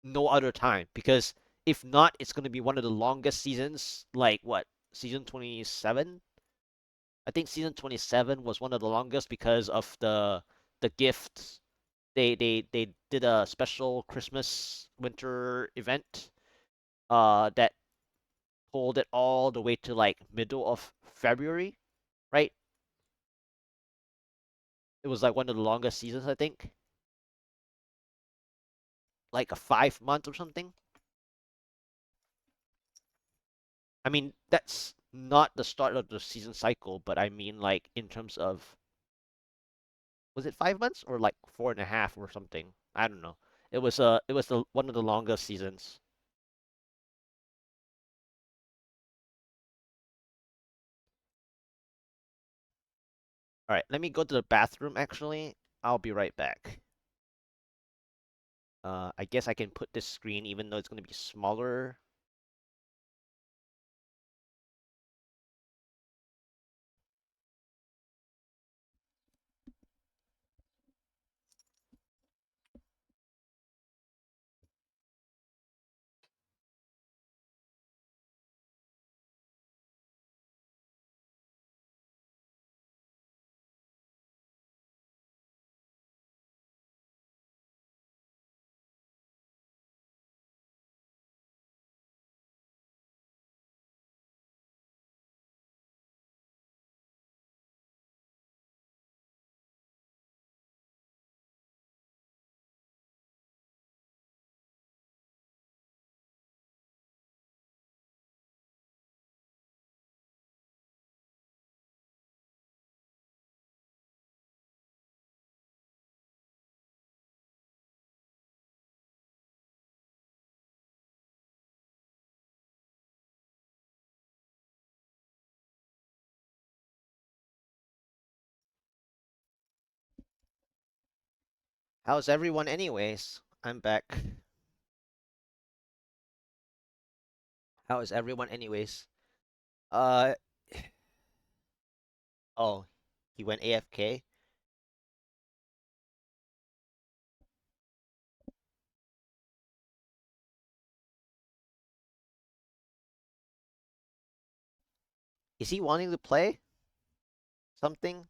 no other time because if not, it's gonna be one of the longest seasons. Like what season 27? I think season 27 was one of the longest because of the gifts. They did a special Christmas winter event that pulled it all the way to like middle of February, right? It was like one of the longest seasons, I think, like a 5 month or something. I mean, that's not the start of the season cycle, but I mean like in terms of was it 5 months or like 4.5 or something? I don't know. It was one of the longest seasons. All right, let me go to the bathroom actually. I'll be right back. I guess I can put this screen even though it's gonna be smaller. How's everyone anyways? I'm back. How is everyone anyways? Uh oh, he went AFK. Is he wanting to play something?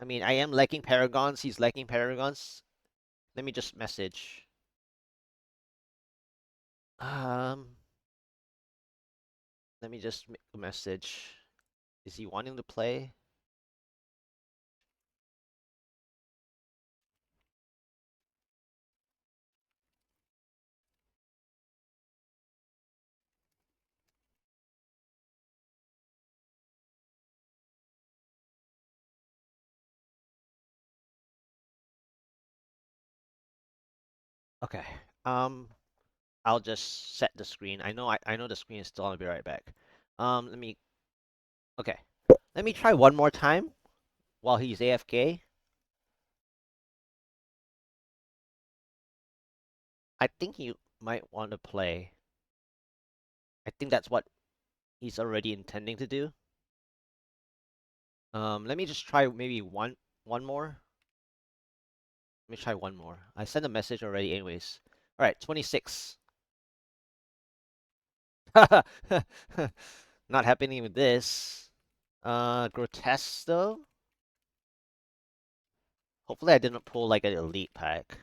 I mean, I am liking Paragons. He's liking Paragons. Let me just message. Um, Let me just make a message. Is he wanting to play? Okay. Um, I'll just set the screen. I know the screen is still. I'll be right back. Let me. Okay. Let me try one more time while he's AFK. I think he might want to play. I think that's what he's already intending to do. Let me just try maybe one more. Let me try one more. I sent a message already anyways. All right, 26. Not happening with this. Grotesque though. Hopefully I didn't pull like an elite pack.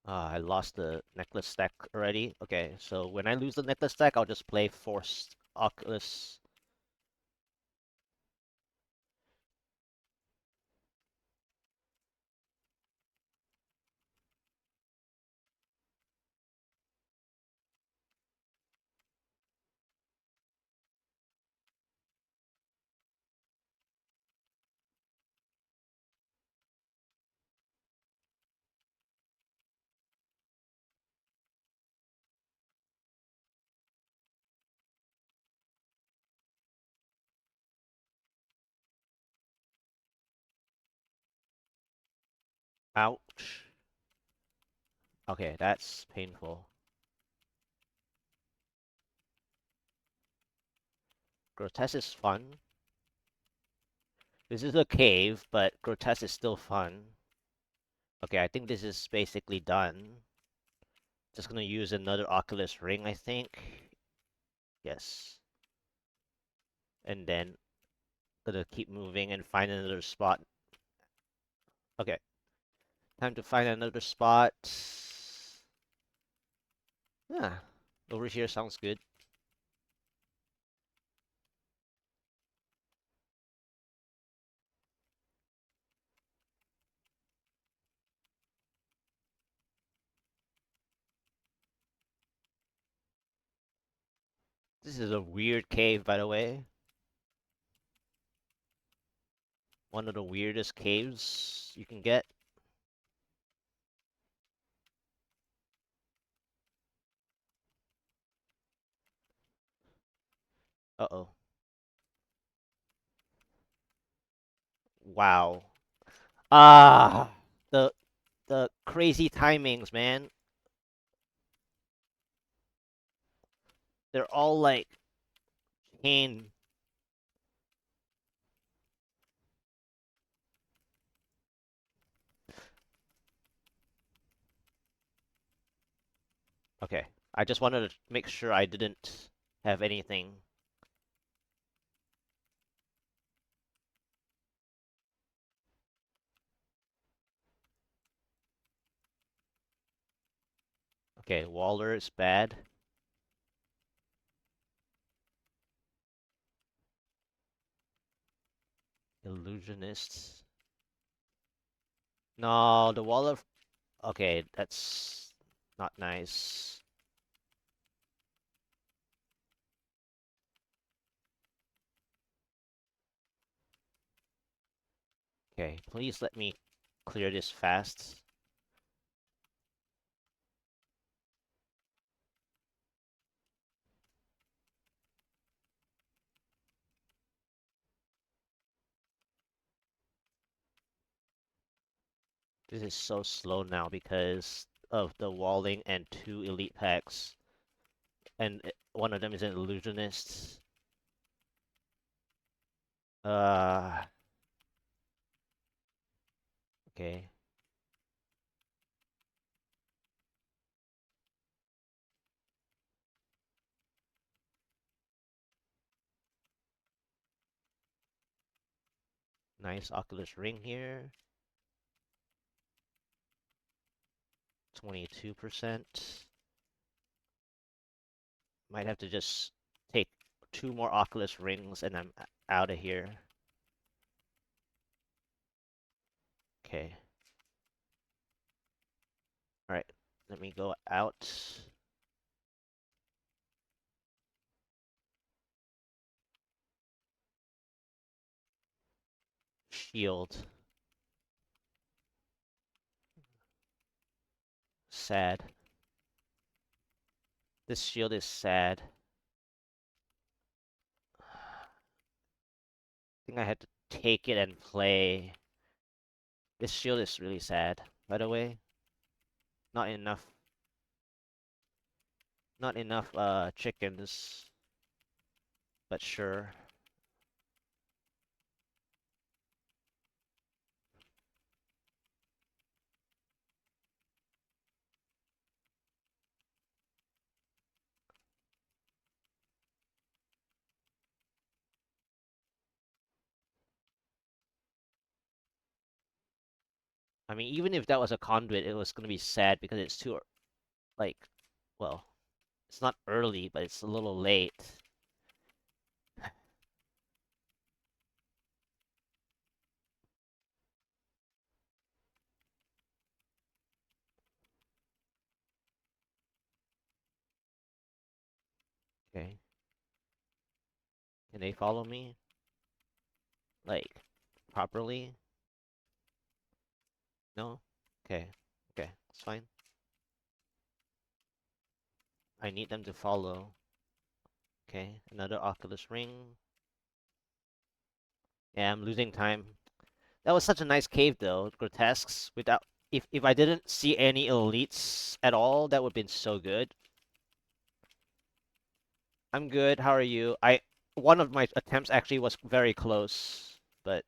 I lost the necklace stack already. Okay, so when I lose the necklace stack, I'll just play Forced Oculus. Ouch. Okay, that's painful. Grotesque is fun. This is a cave, but Grotesque is still fun. Okay, I think this is basically done. Just gonna use another Oculus ring, I think. Yes. And then gonna keep moving and find another spot. Okay, time to find another spot. Yeah, over here sounds good. This is a weird cave, by the way. One of the weirdest caves you can get. Uh-oh. Wow. Ah, the crazy timings, man. They're all like chain. Okay, I just wanted to make sure I didn't have anything. Okay, Waller is bad. Illusionists. No, the Waller. Okay, that's not nice. Okay, please let me clear this fast. This is so slow now because of the walling and two elite packs. And one of them is an illusionist. Uh, okay. Nice Oculus Ring here. 22%. Might have to just take two more Oculus Rings and I'm out of here. Okay. Alright, let me go out. Shield. Sad. This shield is sad. I think I had to take it and play. This shield is really sad, by the way. Not enough. Not enough chickens. But sure. I mean, even if that was a conduit, it was gonna be sad because it's too like, well, it's not early, but it's a little late. Okay, can they follow me like properly? No. Okay. Okay, it's fine. I need them to follow. Okay, another Oculus Ring. Yeah, I'm losing time. That was such a nice cave though, grotesques. Without if I didn't see any elites at all, that would have been so good. I'm good. How are you? I one of my attempts actually was very close, but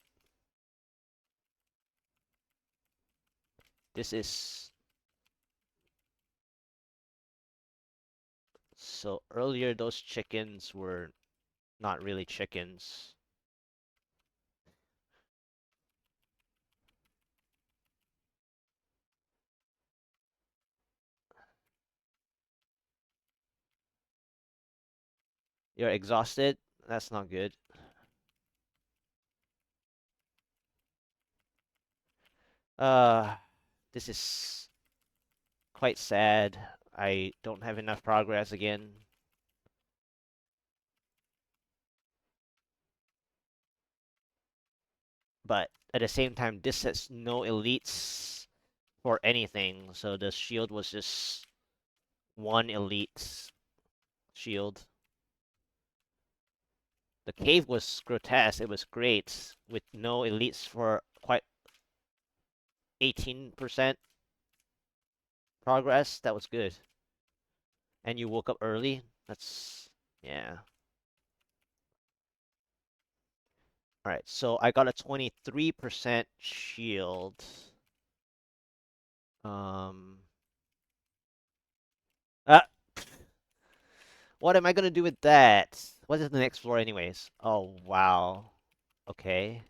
this is so earlier those chickens were not really chickens. You're exhausted? That's not good. Uh, this is quite sad. I don't have enough progress again. But at the same time, this has no elites for anything, so the shield was just one elite shield. The cave was grotesque, it was great, with no elites for quite 18% progress. That was good. And you woke up early? That's, yeah. Alright, so I got a 23% shield. Um, ah, what am I gonna do with that? What is the next floor anyways? Oh, wow. Okay.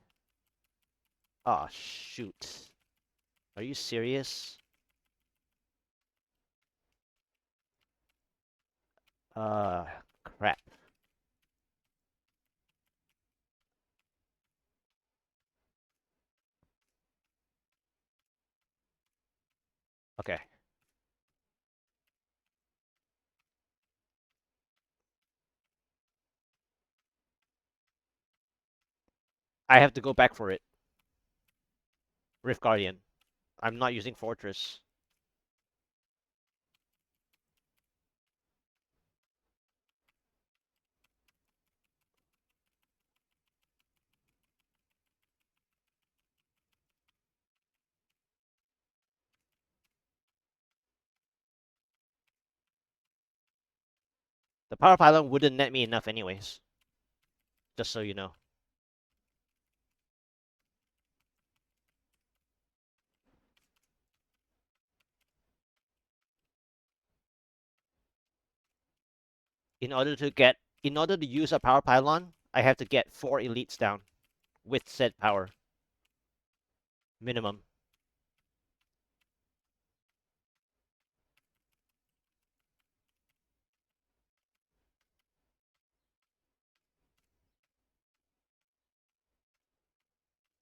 Oh, shoot. Are you serious? Uh, crap. Okay. I have to go back for it. Rift Guardian. I'm not using Fortress. The Power Pylon wouldn't net me enough anyways. Just so you know. In order to use a Power Pylon, I have to get 4 elites down with said power. Minimum.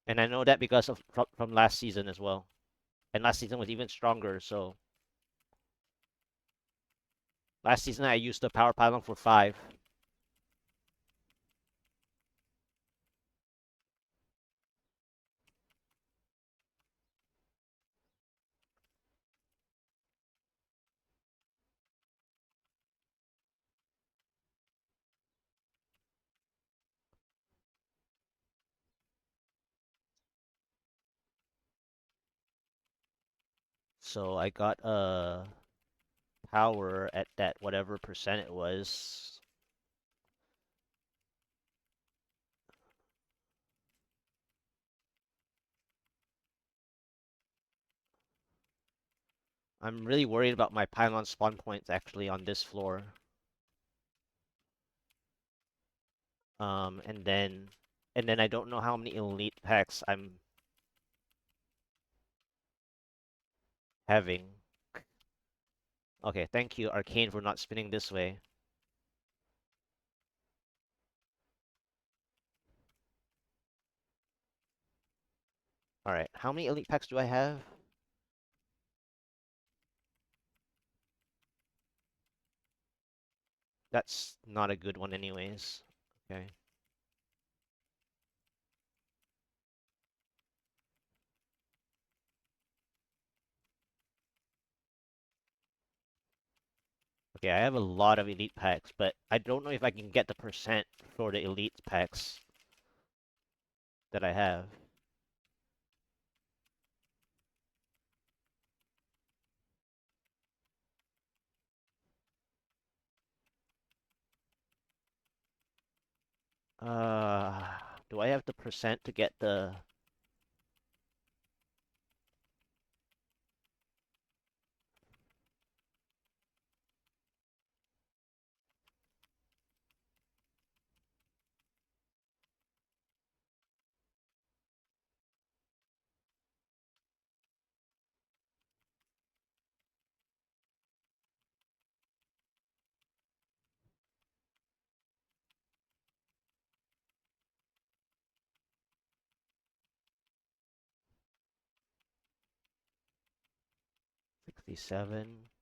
And I know that because of from last season as well. And last season was even stronger, so last season I used the Power Pylon for 5. So I got power at that whatever percent it was. I'm really worried about my pylon spawn points actually on this floor. And then I don't know how many elite packs I'm having. Okay, thank you, Arcane, for not spinning this way. Alright, how many elite packs do I have? That's not a good one anyways. Okay. Okay, I have a lot of elite packs, but I don't know if I can get the percent for the elite packs that I have. Do I have the percent to get the... $67?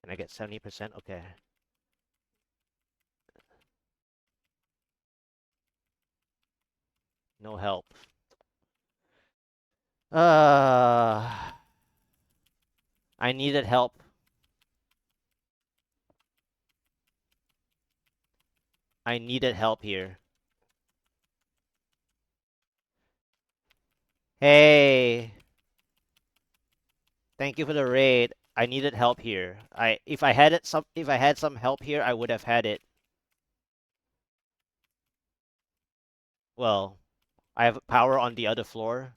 Can I get 70%? Okay. No help. Uh, I needed help. I needed help here. Hey, thank you for the raid. I needed help here. If I had some help here, I would have had it. Well, I have power on the other floor.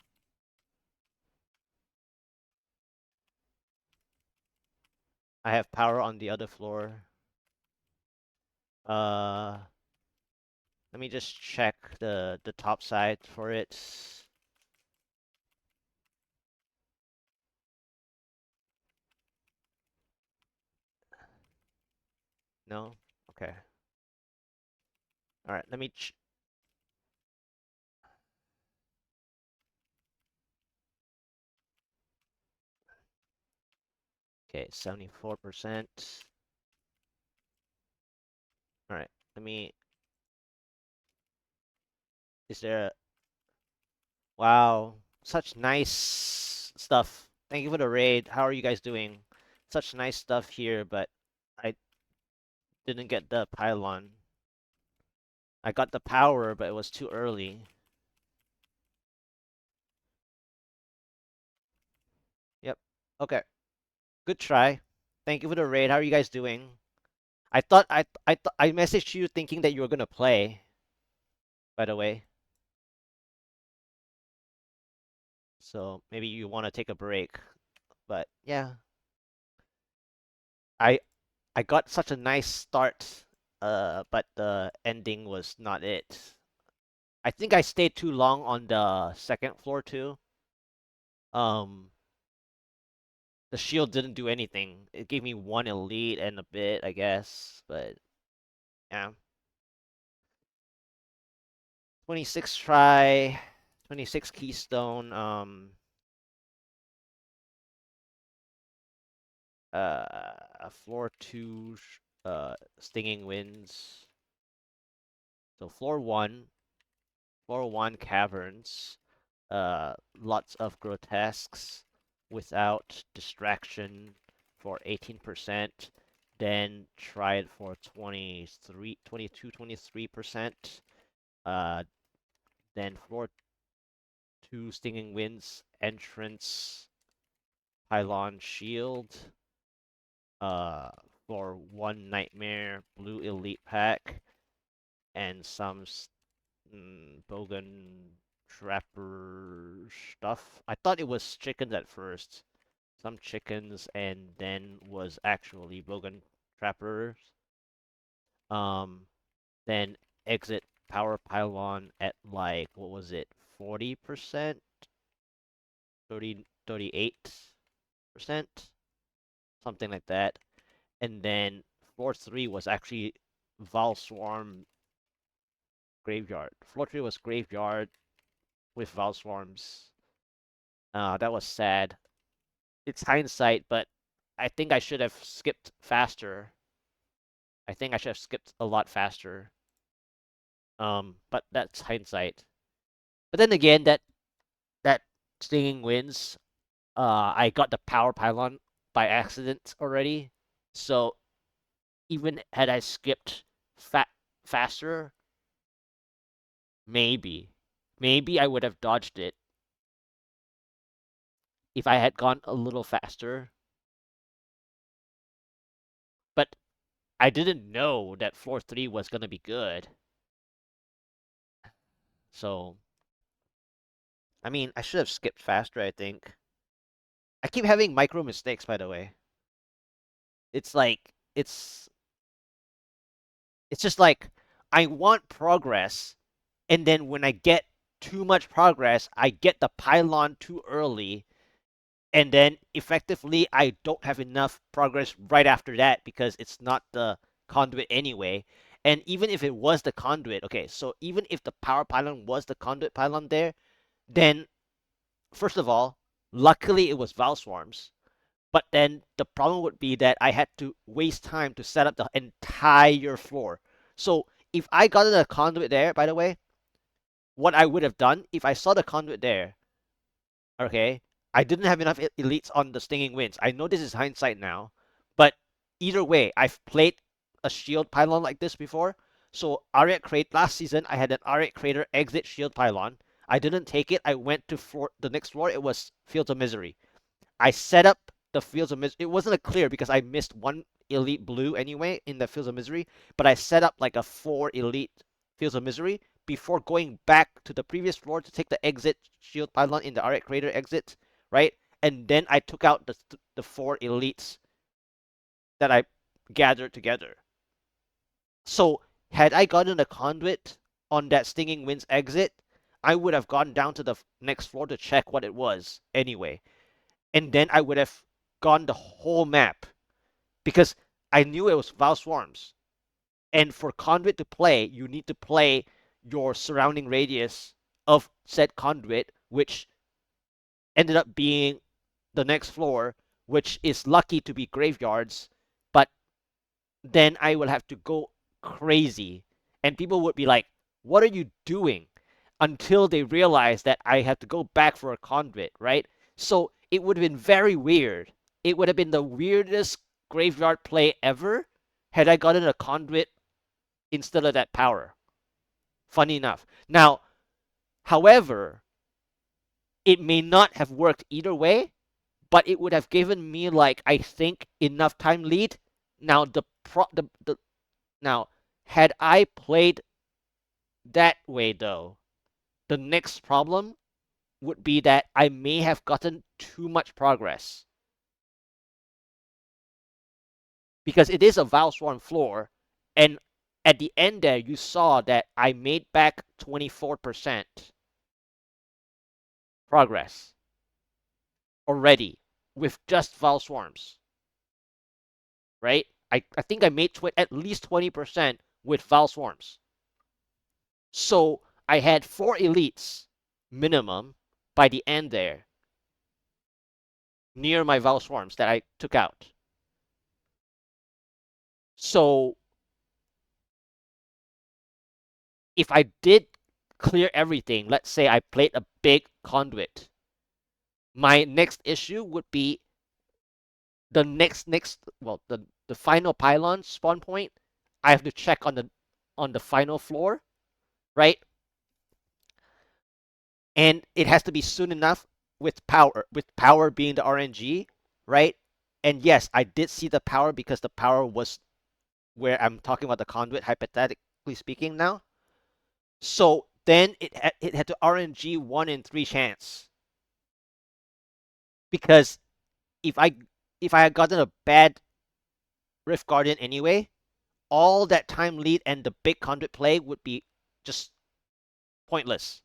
I have power on the other floor. Uh, Let me just check the top side for it. No? Okay. All right, let me Okay, 74%. All right, let me is there a Wow, such nice stuff. Thank you for the raid. How are you guys doing? Such nice stuff here, but I didn't get the pylon. I got the power, but it was too early. Yep. Okay. Good try. Thank you for the raid. How are you guys doing? I messaged you thinking that you were gonna play, by the way. So maybe you want to take a break. But yeah, I I got such a nice start, but the ending was not it. I think I stayed too long on the second floor too. Um, the shield didn't do anything. It gave me one elite and a bit, I guess. But yeah, 26 try, 26 keystone. Floor two, stinging winds. So floor one caverns. Lots of grotesques without distraction for 18%. Then tried for 23%. Then floor two stinging winds entrance pylon shield, uh, for one nightmare blue elite pack, and some bogan trapper stuff. I thought it was chickens at first, some chickens, and then was actually bogan trappers. Um, then exit power pylon at like what was it, 40%, 38%, something like that. And then floor three was actually Val Swarm graveyard. Floor three was graveyard with Val Swarms. That was sad. It's hindsight, but I think I should have skipped faster. I think I should have skipped a lot faster. But that's hindsight. But then again, that stinging wins. I got the power pylon by accident already, so even had I skipped faster, maybe I would have dodged it if I had gone a little faster. But I didn't know that floor three was gonna be good. So I mean, I should have skipped faster, I think. I keep having micro mistakes, by the way. It's like it's just like I want progress, and then when I get too much progress, I get the pylon too early, and then effectively I don't have enough progress right after that because it's not the conduit anyway. And even if it was the conduit, okay, so even if the power pylon was the conduit pylon there, then first of all, luckily it was Val Swarms. But then the problem would be that I had to waste time to set up the entire floor. So if I got a conduit there, by the way, what I would have done if I saw the conduit there, okay, I didn't have enough elites on the stinging winds. I know this is hindsight now, but either way, I've played a shield pylon like this before. So Ariat Crate last season, I had an Ariat Crater exit shield pylon. I didn't take it. I went to the next floor. It was Fields of Misery. I set up the Fields of Misery. It wasn't a clear because I missed one elite blue anyway in the Fields of Misery, but I set up like a 4 elite Fields of Misery before going back to the previous floor to take the exit shield pylon in the Arctic Crater exit, right? And then I took out the 4 elites that I gathered together. So had I gotten a conduit on that Stinging Winds exit, I would have gone down to the next floor to check what it was anyway. And then I would have gone the whole map because I knew it was Val Swarms. And for Conduit to play, you need to play your surrounding radius of said Conduit, which ended up being the next floor, which is lucky to be graveyards, but then I will have to go crazy. And people would be like, what are you doing? Until they realize that I have to go back for a conduit, right? So it would have been very weird. It would have been the weirdest graveyard play ever had I gotten a conduit instead of that power. Funny enough. Now, however, it may not have worked either way, but it would have given me like I think enough time lead. Now now had I played that way though, the next problem would be that I may have gotten too much progress because it is a Valswarm floor, and at the end there you saw that I made back 24% progress already with just Valswarms, right? I think I made at least 20% with Valswarms. So I had 4 elites minimum by the end there near my Valswarms that I took out. So if I did clear everything, let's say I played a big conduit, my next issue would be the the final pylon spawn point. I have to check on the final floor, right? And it has to be soon enough with power being the RNG. right? And yes, I did see the power because the power was where I'm talking about the conduit, hypothetically speaking now. So then it had to RNG 1 in 3 chance because if I if I had gotten a bad Rift Guardian anyway, all that time lead and the big conduit play would be just pointless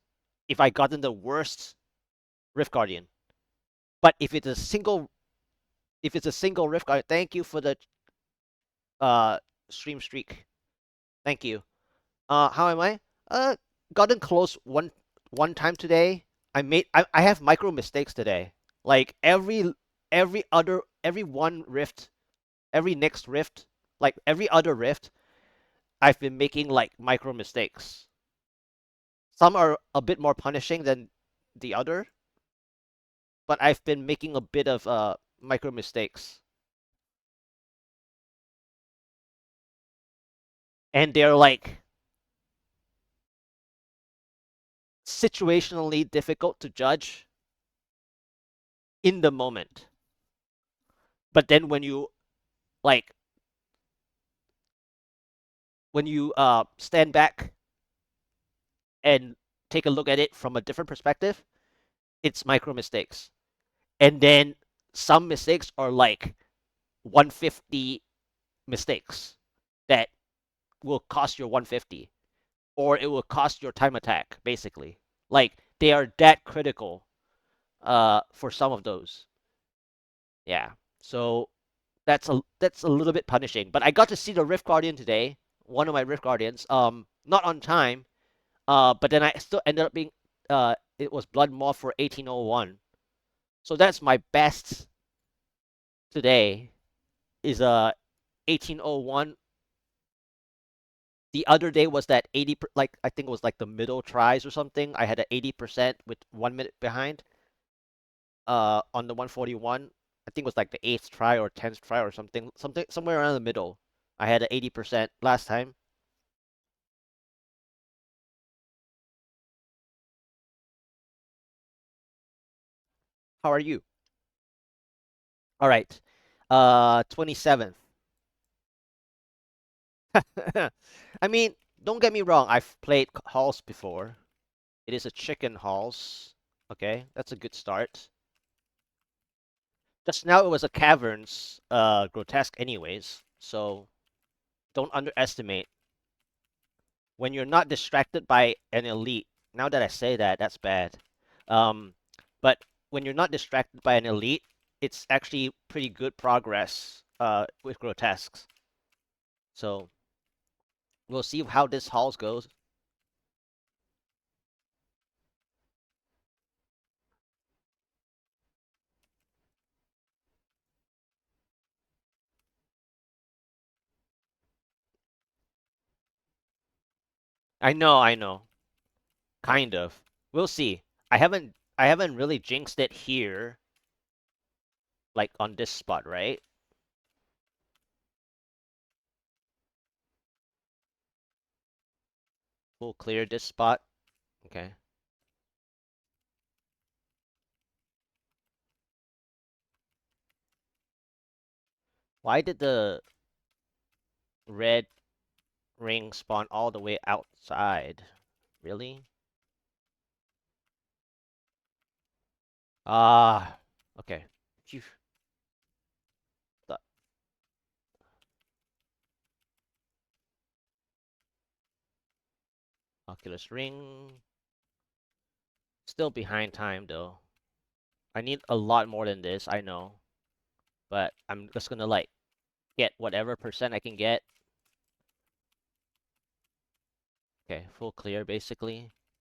if I gotten the worst Rift Guardian. But if it's a single Rift Guardian, thank you for the uh stream streak. Thank you. How am I? Gotten close one time today. I have micro mistakes today. Like every one rift, every next rift, like every other rift, I've been making like micro mistakes. Some are a bit more punishing than the other, but I've been making a bit of micro mistakes. And they're like situationally difficult to judge in the moment. But then like when you stand back and take a look at it from a different perspective, it's micro mistakes. And then some mistakes are like 150 mistakes that will cost you 150 or it will cost your time attack basically. Like they are that critical for some of those. Yeah. So that's a little bit punishing. But I got to see the Rift Guardian today, one of my Rift Guardians, not on time. But then I still ended up being it was Blood Moth for 1801. So that's my best today is 1801. The other day was that 80 like I think it was like the middle tries or something. I had an 80% with 1 minute behind on the 141. I think it was like the 8th try or 10th try or something somewhere around the middle. I had an 80% last time. How are you? All right. 27th. I mean, don't get me wrong. I've played halls before. It is a chicken halls. Okay, that's a good start. Just now it was a caverns, grotesque anyways. So don't underestimate when you're not distracted by an elite. Now that I say that, that's bad. Um, but when you're not distracted by an elite, it's actually pretty good progress. With grotesques. So we'll see how this halls goes. I know. Kind of. We'll see. I haven't really jinxed it here, like on this spot, right? We'll clear this spot. Okay. Why did the red ring spawn all the way outside? Really? Ah, okay. Phew. The Oculus ring. Still behind time though. I need a lot more than this, I know. But I'm just gonna like get whatever percent I can get. Okay, full clear basically.